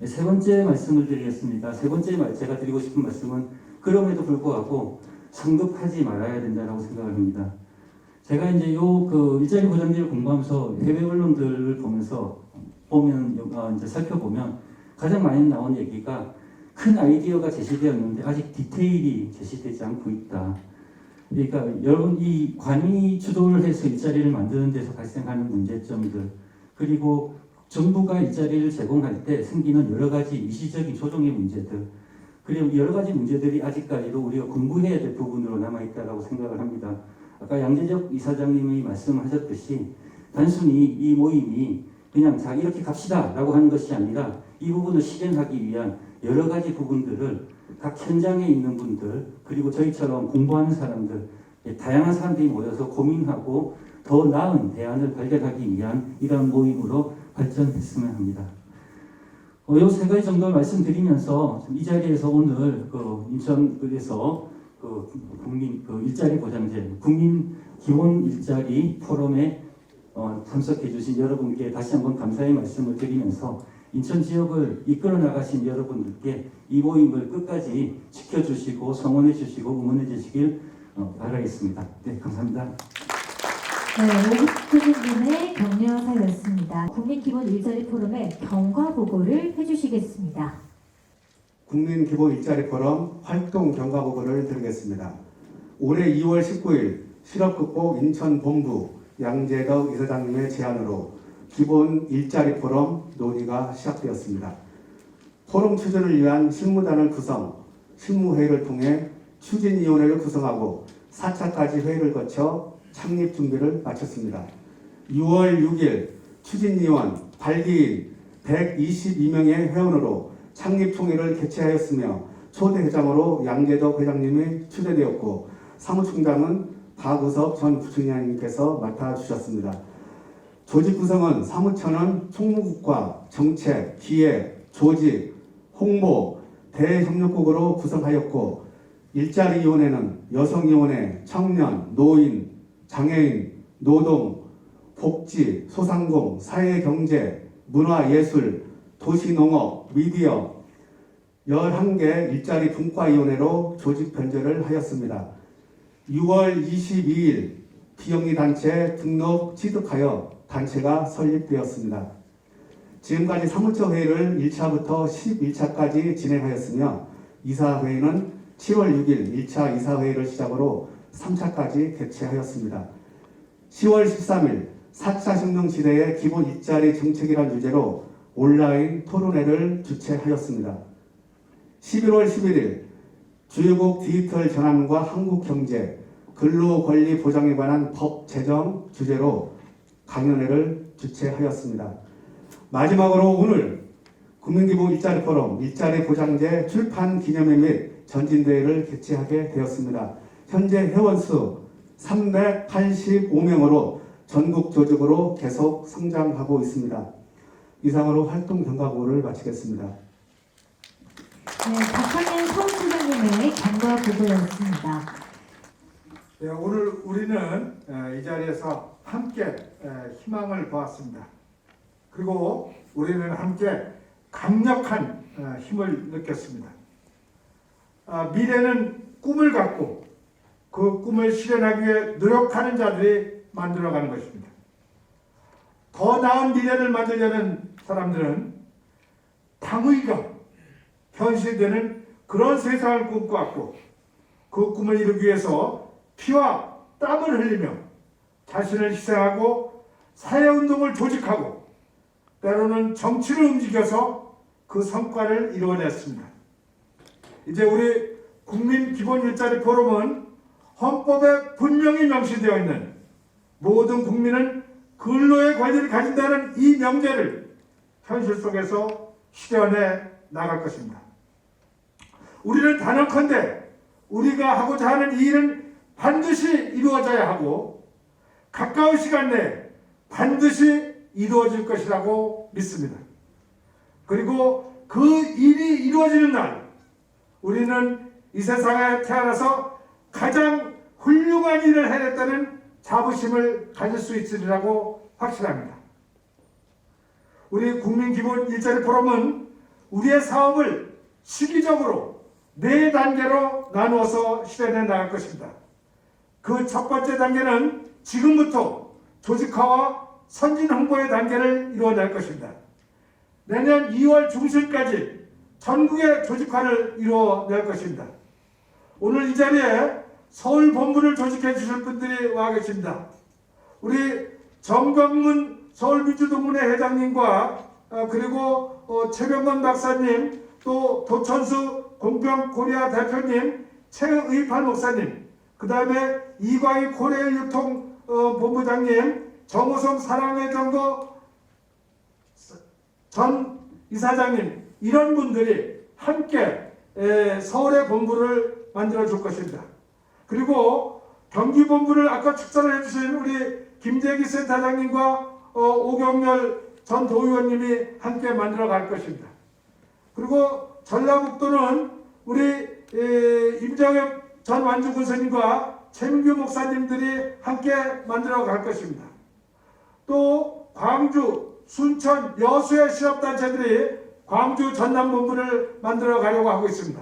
세 번째 말씀을 드리겠습니다. 세 번째 제가 드리고 싶은 말씀은 그럼에도 불구하고 성급하지 말아야 된다라고 생각을 합니다. 제가 이제 일자리 보장제를 공부하면서 해외 언론들을 이제 살펴보면 가장 많이 나온 얘기가 큰 아이디어가 제시되었는데 아직 디테일이 제시되지 않고 있다. 그러니까 여러분 이 관이 주도를 해서 일자리를 만드는 데서 발생하는 문제점들 그리고 정부가 일자리를 제공할 때 생기는 여러 가지 일시적인 조정의 문제들 그리고 여러 가지 문제들이 아직까지도 우리가 공부해야 될 부분으로 남아있다고 생각을 합니다. 아까 양재적 이사장님이 말씀하셨듯이 단순히 이 모임이 그냥 자 이렇게 갑시다 라고 하는 것이 아니라 이 부분을 실현하기 위한 여러 가지 부분들을 각 현장에 있는 분들 그리고 저희처럼 공부하는 사람들 다양한 사람들이 모여서 고민하고 더 나은 대안을 발견하기 위한 이러한 모임으로 발전했으면 합니다. 이 세 가지 정도 말씀드리면서 이 자리에서 오늘 인천에서 국민 일자리 보장제 국민 기본 일자리 포럼에 참석해 주신 여러분께 다시 한번 감사의 말씀을 드리면서 인천 지역을 이끌어 나가신 여러분들께 이 모임을 끝까지 지켜주시고 성원해 주시고 응원해 주시길 바라겠습니다. 네, 감사합니다.
네, 오국수님의 격려사였습니다. 국민기본 일자리 포럼의 경과 보고를 해주시겠습니다.
국민기본 일자리 포럼 활동 경과 보고를 드리겠습니다. 올해 2월 19일 실업극복 인천본부 양재덕 이사장님의 제안으로 기본 일자리 포럼 논의가 시작되었습니다. 포럼 추진을 위한 실무단을 구성, 실무회의를 통해 추진위원회를 구성하고 4차까지 회의를 거쳐 창립 준비를 마쳤습니다. 6월 6일 추진위원, 발기인 122명의 회원으로 창립총회를 개최하였으며 초대 회장으로 양재덕 회장님이 추대되었고 사무총장은 박우석 전 부총장님께서 맡아주셨습니다. 조직 구성은 사무처는 총무국과 정책, 기획, 조직, 홍보, 대협력국으로 구성하였고 일자리위원회는 여성위원회, 청년, 노인, 장애인, 노동, 복지, 소상공, 사회경제, 문화예술, 도시농업, 미디어 11개 일자리 분과위원회로 조직 변제를 하였습니다. 6월 22일 비영리단체 등록 취득하여 단체가 설립되었습니다. 지금까지 사무처 회의를 1차부터 11차까지 진행하였으며 이사회의는 7월 6일 1차 이사회의를 시작으로 3차까지 개최하였습니다. 10월 13일 4차 혁명시대의 기본 일자리 정책이란 주제로 온라인 토론회를 주최하였습니다. 11월 11일 주요국 디지털 전환과 한국경제, 근로권리 보장에 관한 법 제정 주제로 강연회를 주최하였습니다. 마지막으로 오늘 국민기본 일자리 포럼 일자리 보장제 출판 기념회 및 전진대회를 개최하게 되었습니다. 현재 회원수 385명으로 전국 조직으로 계속 성장하고 있습니다. 이상으로 활동 경과보고를 마치겠습니다.
네, 박상현 사무총장님의 경과 보고였습니다.
네, 오늘 우리는 이 자리에서 함께 희망을 보았습니다. 그리고 우리는 함께 강력한 힘을 느꼈습니다. 미래는 꿈을 갖고 그 꿈을 실현하기 위해 노력하는 자들이 만들어가는 것입니다. 더 나은 미래를 만들려는 사람들은 당의가 현실되는 그런 세상을 꿈꿔왔고 그 꿈을 이루기 위해서 피와 땀을 흘리며 자신을 희생하고 사회운동을 조직하고 때로는 정치를 움직여서 그 성과를 이루어냈습니다. 이제 우리 국민 기본 일자리 포럼은 헌법에 분명히 명시되어 있는 모든 국민은 근로의 권리를 가진다는 이 명제를 현실 속에서 실현해 나갈 것입니다. 우리는 단언컨대 우리가 하고자 하는 이 일은 반드시 이루어져야 하고 가까운 시간 내에 반드시 이루어질 것이라고 믿습니다. 그리고 그 일이 이루어지는 날 우리는 이 세상에 태어나서 가장 훌륭한 일을 해냈다는 자부심을 가질 수 있으리라고 확신합니다. 우리 국민기본 일자리 포럼은 우리의 사업을 시기적으로 4단계로 나누어서 실현해 나갈 것입니다. 그 첫 번째 단계는 지금부터 조직화와 선진 홍보의 단계를 이루어낼 것입니다. 내년 2월 중순까지 전국의 조직화를 이루어낼 것입니다. 오늘 이 자리에 서울 본부를 조직해 주실 분들이 와 계십니다. 우리 정광문 서울민주동문회 회장님과 그리고 최병건 박사님, 또 도천수 공병코리아 대표님, 최의팔 목사님, 그 다음에 이광희 고래유통 본부장님, 정우성 사랑의정거 전 이사장님, 이런 분들이 함께 서울의 본부를 만들어 줄 것입니다. 그리고 경기본부를 아까 축사를 해주신 우리 김재기 센터장님과 오경렬 전 도의원님이 함께 만들어 갈 것입니다. 그리고 전라북도는 우리 임정엽 전 완주군수님과 최민규 목사님들이 함께 만들어 갈 것입니다. 또 광주, 순천, 여수의 실업단체들이 광주 전남본부를 만들어 가려고 하고 있습니다.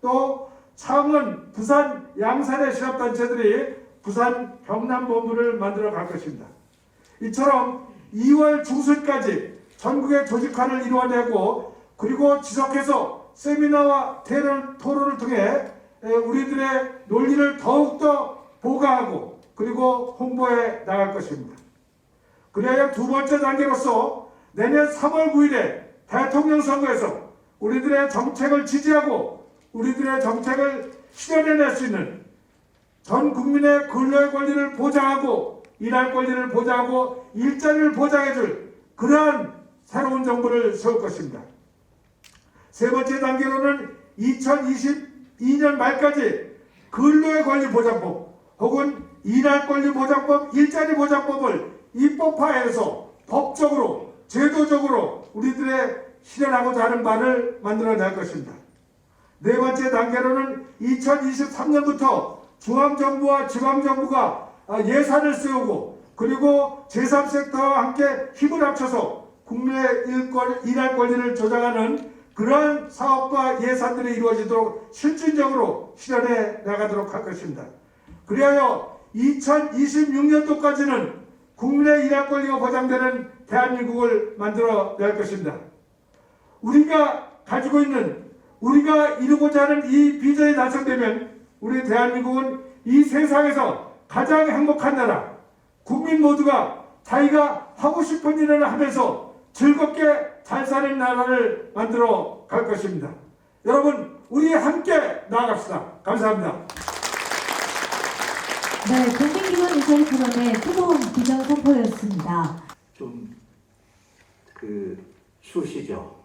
또 창원, 부산, 양산의 실업단체들이 부산 경남본부를 만들어 갈 것입니다. 이처럼 2월 중순까지 전국의 조직화를 이루어내고 그리고 지속해서 세미나와 토론을 통해 우리들의 논리를 더욱더 보강하고 그리고 홍보해 나갈 것입니다. 그래야 두 번째 단계로서 내년 3월 9일에 대통령 선거에서 우리들의 정책을 지지하고 우리들의 정책을 실현해낼 수 있는 전 국민의 근로의 권리를 보장하고 일할 권리를 보장하고 일자리를 보장해줄 그러한 새로운 정부를 세울 것입니다. 세 번째 단계로는 2022년 말까지 근로의 권리 보장법 혹은 일할 권리 보장법, 일자리 보장법을 입법화해서 법적으로, 제도적으로 우리들의 실현하고자 하는 바를 만들어낼 것입니다. 네 번째 단계로는 2023년부터 중앙정부와 지방정부가 예산을 세우고 그리고 제3섹터와 함께 힘을 합쳐서 국민의 일할 권리를 조장하는 그러한 사업과 예산들이 이루어지도록 실질적으로 실현해 나가도록 할 것입니다. 그리하여 2026년도까지는 국민의 일할 권리가 보장되는 대한민국을 만들어낼 것입니다. 우리가 가지고 있는 우리가 이루고자 하는 이 비전이 달성되면 우리 대한민국은 이 세상에서 가장 행복한 나라, 국민 모두가 자기가 하고 싶은 일을 하면서 즐겁게 잘 사는 나라를 만들어 갈 것입니다. 여러분, 우리 함께 나아갑시다. 감사합니다.
네, 국민기본 일자리 포럼의 뜨거운 비전 선포였습니다.
좀 추우시죠?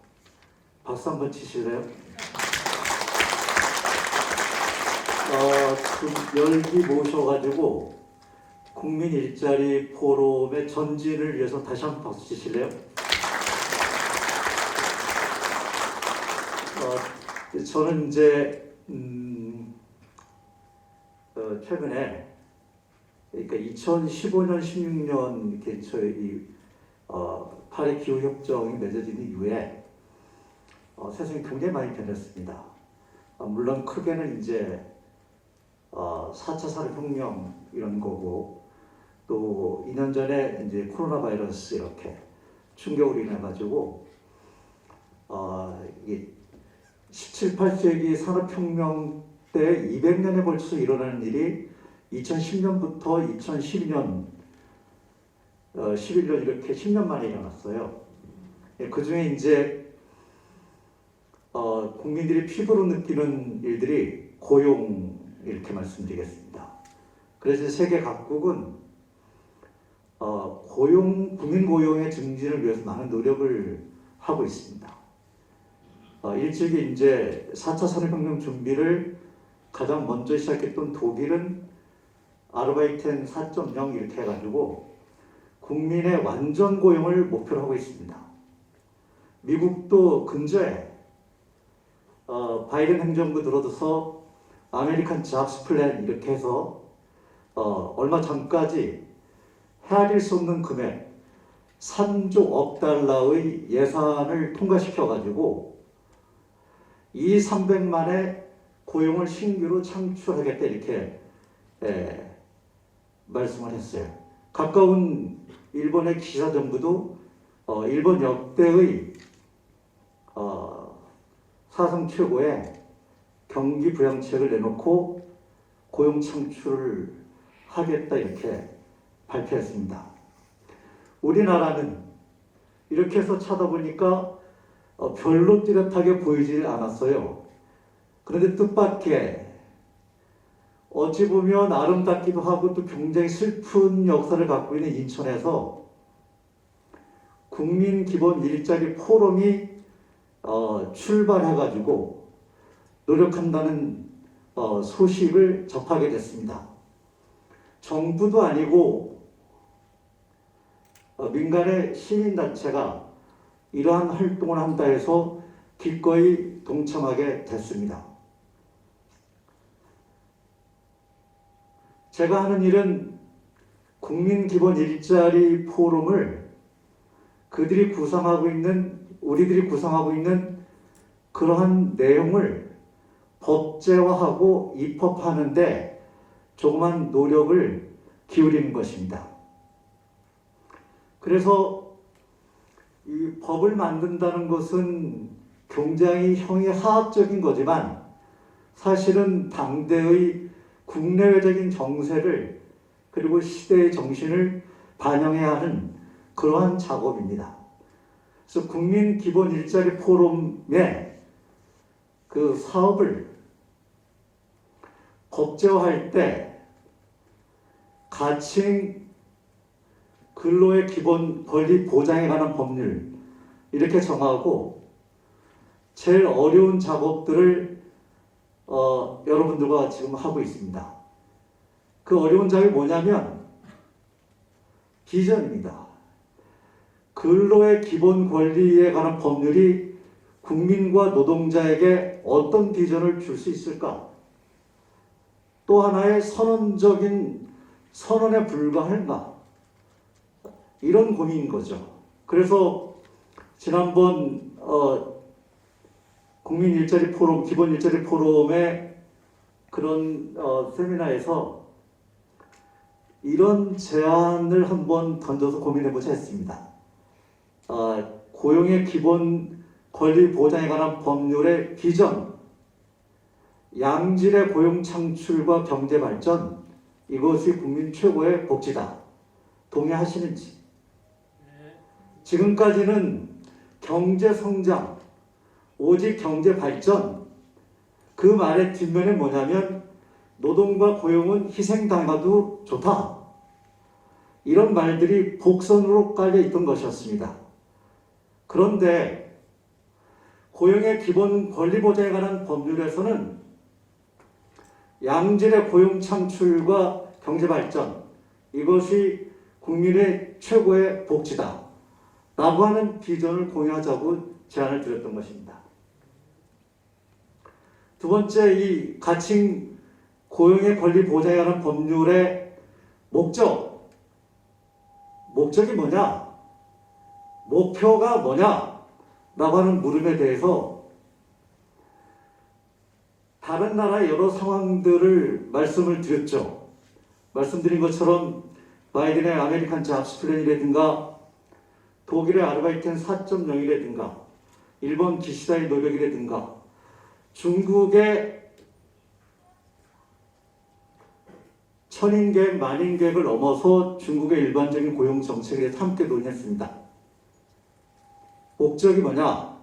박수 한번 치실래요? 좀 열기 모셔가지고 국민 일자리 포럼의 전진을 위해서 다시 한번 박수 치실래요? 저는 이제 최근에 그러니까 2015년, 16년 개최 파리 기후 협정이 맺어진 이후에 세상이 굉장히 많이 변했습니다. 물론 크게는 이제 4차 산업혁명 이런 거고, 또 2년 전에 이제 코로나 바이러스 이렇게 충격으로 인해 가지고 이게 17, 18세기 산업혁명 때 200년에 걸쳐서 일어나는 일이 2010년부터 2012년 11년 이렇게 10년 만에 일어났어요. 그 중에 이제 국민들이 피부로 느끼는 일들이 고용 이렇게 말씀드리겠습니다. 그래서 세계 각국은 국민 고용의 증진을 위해서 많은 노력을 하고 있습니다. 일찍이 이제 4차 산업혁명 준비를 가장 먼저 시작했던 독일은 아르바이텐 4.0 이렇게 해가지고 국민의 완전 고용을 목표로 하고 있습니다. 미국도 근저에 바이든 행정부 들어서 아메리칸 잡스 플랜 이렇게 해서 얼마 전까지 헤아릴 수 없는 금액 3조 달러의 예산을 통과시켜가지고 300만의 고용을 신규로 창출하겠다 이렇게 말씀을 했어요. 가까운 일본의 기사 정부도 일본 역대의 사상 최고의 경기 부양책을 내놓고 고용 창출을 하겠다 이렇게 발표했습니다. 우리나라는 이렇게 해서 찾아보니까 별로 뚜렷하게 보이질 않았어요. 그런데 뜻밖의 어찌 보면 아름답기도 하고 또 굉장히 슬픈 역사를 갖고 있는 인천에서 국민 기본 일자리 포럼이 출발해가지고 노력한다는 소식을 접하게 됐습니다. 정부도 아니고 민간의 시민단체가 이러한 활동을 한다 해서 기꺼이 동참하게 됐습니다. 제가 하는 일은 국민 기본 일자리 포럼을 우리들이 구상하고 있는 그러한 내용을 법제화하고 입법하는데 조그만 노력을 기울이는 것입니다. 그래서 이 법을 만든다는 것은 굉장히 형이하학적인 거지만 사실은 당대의 국내외적인 정세를 그리고 시대의 정신을 반영해야 하는 그러한 작업입니다. 그래서 국민 기본 일자리 포럼의 그 사업을 법제화할 때 가칭 근로의 기본 권리 보장에 관한 법률 이렇게 정하고 제일 어려운 작업들을 여러분들과 지금 하고 있습니다. 그 어려운 작업이 뭐냐면 비전입니다. 근로의 기본 권리에 관한 법률이 국민과 노동자에게 어떤 비전을 줄 수 있을까? 또 하나의 선언적인 선언에 불과할까? 이런 고민인 거죠. 그래서 지난번 국민 일자리 포럼, 기본 일자리 포럼의 그런 세미나에서 이런 제안을 한번 던져서 고민해보자 했습니다. 고용의 기본 권리 보장에 관한 법률의 비전, 양질의 고용 창출과 경제 발전, 이것이 국민 최고의 복지다. 동의하시는지? 지금까지는 경제 성장, 오직 경제 발전, 그 말의 뒷면에 뭐냐면 노동과 고용은 희생당해도 좋다. 이런 말들이 복선으로 깔려 있던 것이었습니다. 그런데 고용의 기본 권리 보장에 관한 법률에서는 양질의 고용 창출과 경제 발전, 이것이 국민의 최고의 복지다 라고 하는 비전을 공유하자고 제안을 드렸던 것입니다. 두 번째, 이 가칭 고용의 권리 보장에 관한 법률의 목적이 뭐냐? 목표가 뭐냐? 라고 하는 물음에 대해서 다른 나라의 여러 상황들을 말씀을 드렸죠. 말씀드린 것처럼 바이든의 아메리칸 잡스 플랜이라든가 독일의 아르바이텐 4.0이라든가 일본 기시다의 노력이라든가 중국의 천인계획, 만인계획을 넘어서 중국의 일반적인 고용 정책에 대해서 함께 논의했습니다. 목적이 뭐냐?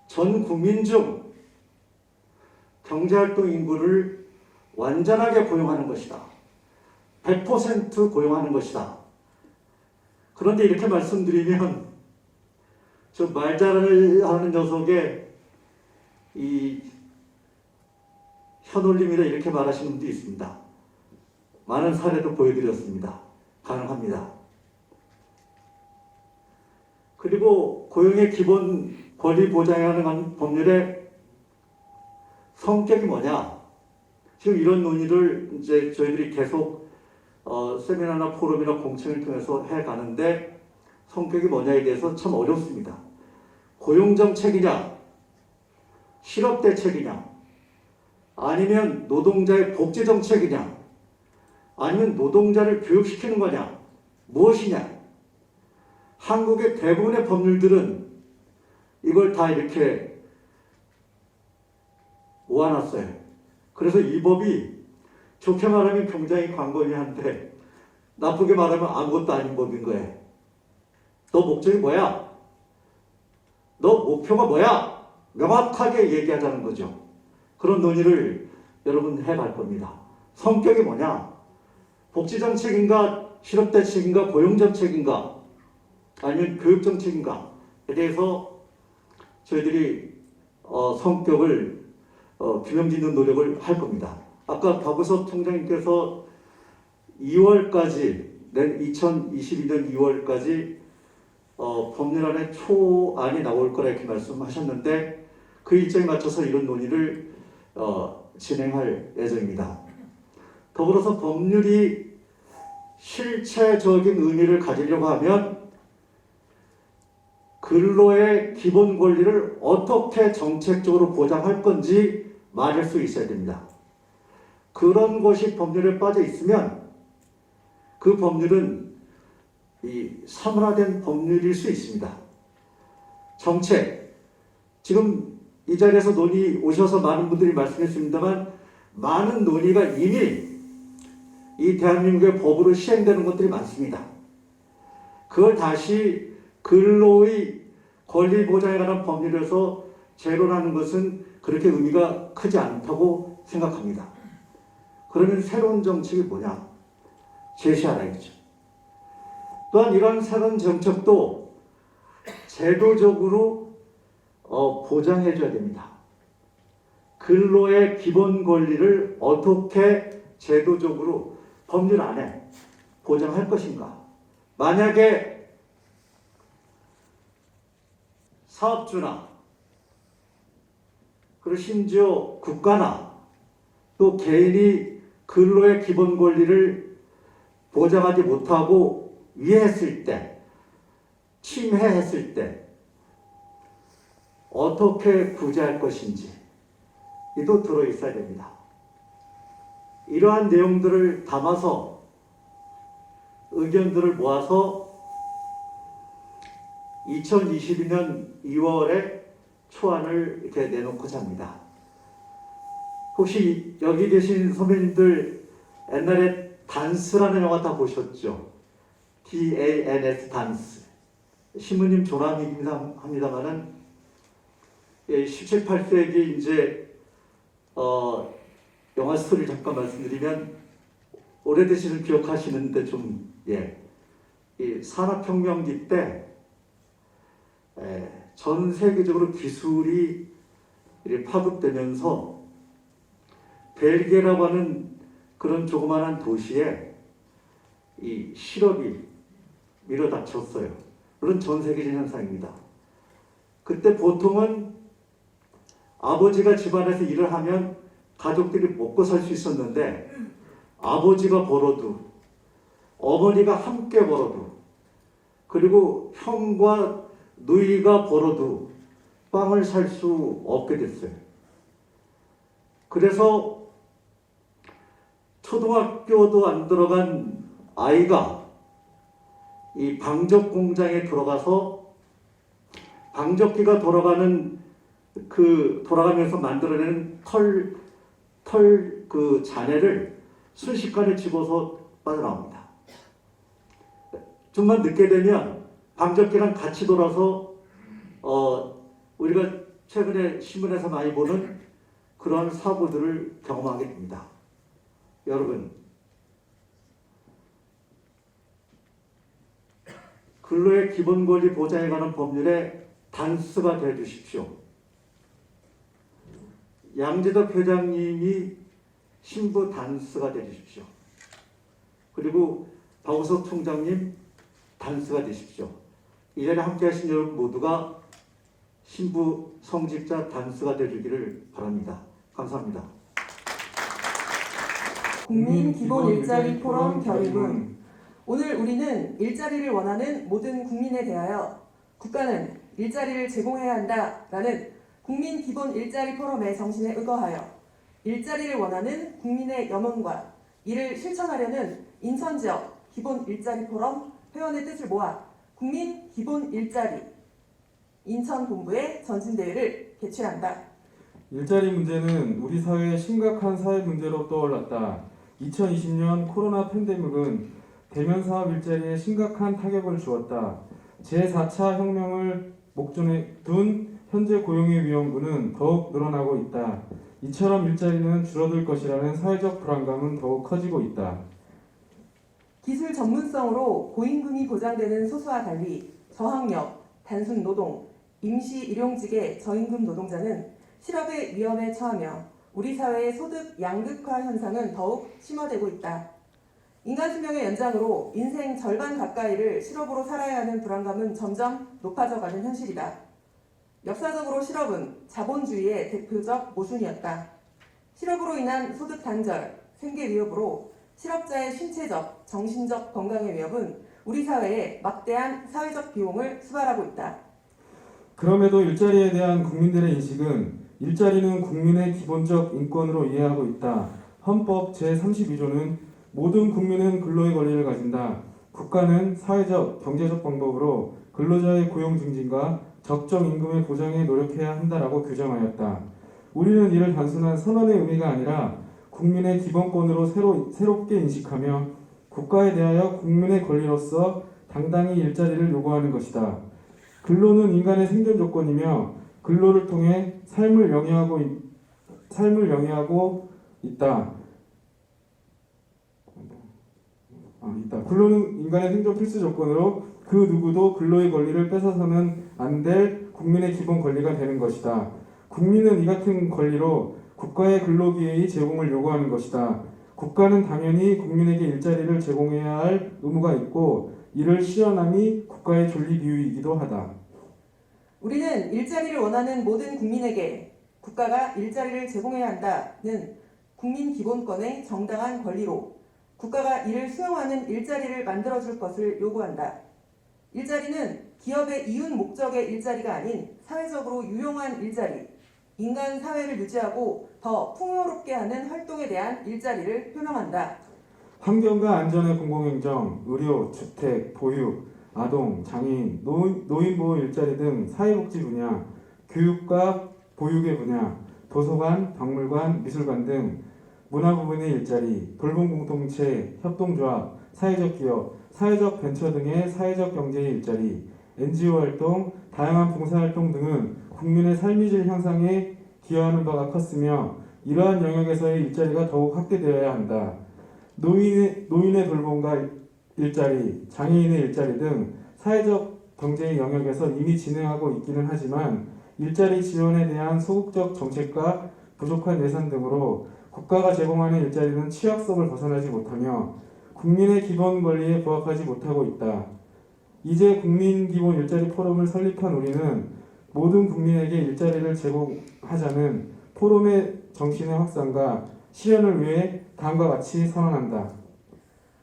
전 국민 중 경제활동 인구를 완전하게 고용하는 것이다. 100% 고용하는 것이다. 그런데 이렇게 말씀드리면 저 말 잘하는 녀석의 이 현올림이다 이렇게 말하시는 분도 있습니다. 많은 사례도 보여드렸습니다. 가능합니다. 그리고 고용의 기본 권리 보장하는 법률의 성격이 뭐냐? 지금 이런 논의를 이제 저희들이 계속 세미나나 포럼이나 공청을 통해서 해가는데 성격이 뭐냐에 대해서 참 어렵습니다. 고용정책이냐? 실업대책이냐? 아니면 노동자의 복지정책이냐? 아니면 노동자를 교육시키는 거냐? 무엇이냐? 한국의 대부분의 법률들은 이걸 다 이렇게 모아놨어요. 그래서 이 법이 좋게 말하면 굉장히 광범위한데 나쁘게 말하면 아무것도 아닌 법인 거예요. 너 목적이 뭐야? 너 목표가 뭐야? 명확하게 얘기하자는 거죠. 그런 논의를 여러분 해갈 겁니다. 성격이 뭐냐? 복지정책인가? 실업대책인가? 고용정책인가? 아니면 교육정책인가에 대해서 저희들이 성격을 규명짓는 노력을 할 겁니다. 아까 박우섭 총장님께서 2월까지 2022년 2월까지 법률안의 초안이 나올 거라 이렇게 말씀하셨는데 그 일정에 맞춰서 이런 논의를 진행할 예정입니다. 더불어서 법률이 실체적인 의미를 가지려고 하면 근로의 기본 권리를 어떻게 정책적으로 보장할 건지 말할 수 있어야 됩니다. 그런 것이 법률에 빠져 있으면 그 법률은 이 사문화된 법률일 수 있습니다. 정책, 지금 이 자리에서 논의 오셔서 많은 분들이 말씀했습니다만 많은 논의가 이미 이 대한민국의 법으로 시행되는 것들이 많습니다. 그걸 다시 근로의 권리 보장에 관한 법률에서 재론하는 것은 그렇게 의미가 크지 않다고 생각합니다. 그러면 새로운 정책이 뭐냐? 제시하라겠죠. 또한 이런 새로운 정책도 제도적으로 보장해줘야 됩니다. 근로의 기본 권리를 어떻게 제도적으로 법률 안에 보장할 것인가? 만약에 사업주나 그리고 심지어 국가나 또 개인이 근로의 기본 권리를 보장하지 못하고 위해했을 때, 침해했을 때 어떻게 구제할 것인지 이도 들어있어야 됩니다. 이러한 내용들을 담아서 의견들을 모아서 2022년 2월에 초안을 이렇게 내놓고자 합니다. 혹시 여기 계신 선배님들 옛날에 단스라는 영화 다 보셨죠? DANS 단스. 신부님 조남이긴 합니다만은 17, 18세기 이제 영화 스토리를 잠깐 말씀드리면 오래되시는 기억하시는데 좀 이 산업혁명기 때 전 세계적으로 기술이 파급되면서 벨기에라고 하는 그런 조그마한 도시에 이 실업이 밀어닥쳤어요. 물론 전 세계적 현상입니다. 그때 보통은 아버지가 집안에서 일을 하면 가족들이 먹고 살 수 있었는데 아버지가 벌어도 어머니가 함께 벌어도 그리고 형과 누이가 벌어도 빵을 살 수 없게 됐어요. 그래서 초등학교도 안 들어간 아이가 이 방적 공장에 들어가서 방적기가 돌아가면서 만들어내는 털 그 잔해를 순식간에 집어서 빠져나옵니다. 좀만 늦게 되면 방적기랑 같이 돌아서 우리가 최근에 신문에서 많이 보는 그런 사고들을 경험하게 됩니다. 여러분, 근로의 기본 권리 보장에 관한 법률에 단수가 되어 주십시오. 양재덕 회장님이 신부 단수가 되어 주십시오. 그리고 박우석 총장님 단수가 되십시오. 이 자리에 함께 하신 여러분 모두가 신부 성직자 단수가 되주기를 바랍니다. 감사합니다.
국민 기본 일자리 포럼 결의문. 오늘 우리는 일자리를 원하는 모든 국민에 대하여 국가는 일자리를 제공해야 한다라는 국민 기본 일자리 포럼의 정신에 의거하여 일자리를 원하는 국민의 염원과 이를 실천하려는 인천 지역 기본 일자리 포럼 회원의 뜻을 모아 국민 기본 일자리 인천 본부의 전신대회를 개최한다.
일자리 문제는 우리 사회의 심각한 사회 문제로 떠올랐다. 2020년 코로나 팬데믹은 대면 사업 일자리에 심각한 타격을 주었다. 제4차 혁명을 목전에 둔 현재 고용의 위험군은 더욱 늘어나고 있다. 이처럼 일자리는 줄어들 것이라는 사회적 불안감은 더욱 커지고 있다.
기술 전문성으로 고임금이 보장되는 소수와 달리 저학력, 단순 노동, 임시 일용직의 저임금 노동자는 실업의 위험에 처하며 우리 사회의 소득 양극화 현상은 더욱 심화되고 있다. 인간 수명의 연장으로 인생 절반 가까이를 실업으로 살아야 하는 불안감은 점점 높아져가는 현실이다. 역사적으로 실업은 자본주의의 대표적 모순이었다. 실업으로 인한 소득 단절, 생계 위협으로 실업자의 신체적, 정신적 건강의 위협은 우리 사회에 막대한 사회적 비용을 수발하고 있다.
그럼에도 일자리에 대한 국민들의 인식은 일자리는 국민의 기본적 인권으로 이해하고 있다. 헌법 제32조는 모든 국민은 근로의 권리를 가진다. 국가는 사회적, 경제적 방법으로 근로자의 고용 증진과 적정 임금의 보장에 노력해야 한다라고 규정하였다. 우리는 이를 단순한 선언의 의미가 아니라 국민의 기본권으로 새롭게 인식하며 국가에 대하여 국민의 권리로서 당당히 일자리를 요구하는 것이다. 근로는 인간의 생존 조건이며 근로를 통해 삶을 영위하고 있다. 근로는 인간의 생존 필수 조건으로 그 누구도 근로의 권리를 뺏어서는 안 될 국민의 기본 권리가 되는 것이다. 국민은 이 같은 권리로 국가의 근로기회의 제공을 요구하는 것이다. 국가는 당연히 국민에게 일자리를 제공해야 할 의무가 있고 이를 실현함이 국가의 존리 비유이기도 하다.
우리는 일자리를 원하는 모든 국민에게 국가가 일자리를 제공해야 한다는 국민 기본권의 정당한 권리로 국가가 이를 수용하는 일자리를 만들어줄 것을 요구한다. 일자리는 기업의 이윤 목적의 일자리가 아닌 사회적으로 유용한 일자리, 인간 사회를 유지하고 더 풍요롭게 하는 활동에 대한 일자리를 표명한다.
환경과 안전의 공공행정, 의료, 주택, 보육, 아동, 장애인, 노인보호 일자리 등 사회복지 분야, 교육과 보육의 분야, 도서관, 박물관, 미술관 등 문화 부분의 일자리, 돌봄 공동체, 협동조합, 사회적 기업, 사회적 벤처 등의 사회적 경제의 일자리, NGO 활동, 다양한 봉사활동 등은 국민의 삶의 질 향상에 기여하는 바가 컸으며 이러한 영역에서의 일자리가 더욱 확대되어야 한다. 노인의 돌봄과 일자리, 장애인의 일자리 등 사회적 경제의 영역에서 이미 진행하고 있기는 하지만 일자리 지원에 대한 소극적 정책과 부족한 예산 등으로 국가가 제공하는 일자리는 취약성을 벗어나지 못하며 국민의 기본 권리에 부합하지 못하고 있다. 이제 국민 기본 일자리 포럼을 설립한 우리는 모든 국민에게 일자리를 제공하자는 포럼의 정신의 확산과 실현을 위해 다음과 같이 선언한다.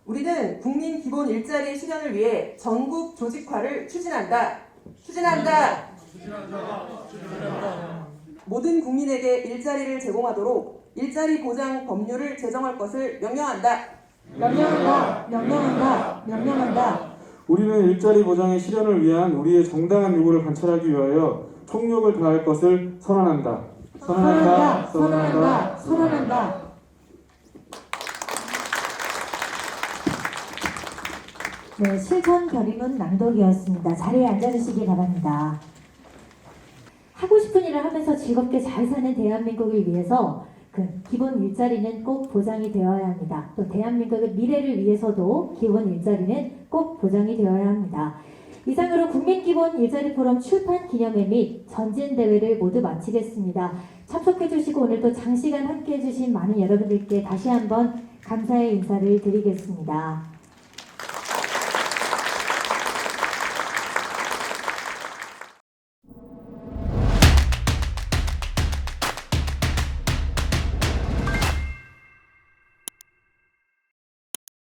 우리는 국민 기본 일자리 실현을 위해 전국 조직화를 추진한다. 모든 국민에게 일자리를 제공하도록 일자리 보장 법률을 제정할 것을 명령한다.
명령한다. 명령한다. 명령한다.
우리는 일자리 보장의 실현을 위한 우리의 정당한 요구를 관철하기 위하여 총력을 다할 것을 선언한다.
선언한다. 선언한다. 선언한다. 네, 실천 결의문 낭독이었습니다. 자리에 앉아주시기 바랍니다. 하고 싶은 일을 하면서 즐겁게 잘 사는 대한민국을 위해서 그 기본 일자리는 꼭 보장이 되어야 합니다. 또 대한민국의 미래를 위해서도 기본 일자리는 꼭 보장이 되어야 합니다. 이상으로 국민기본 일자리 포럼 출판 기념회 및 전진대회를 모두 마치겠습니다. 참석해주시고 오늘도 장시간 함께해주신 많은 여러분들께 다시 한번 감사의 인사를 드리겠습니다.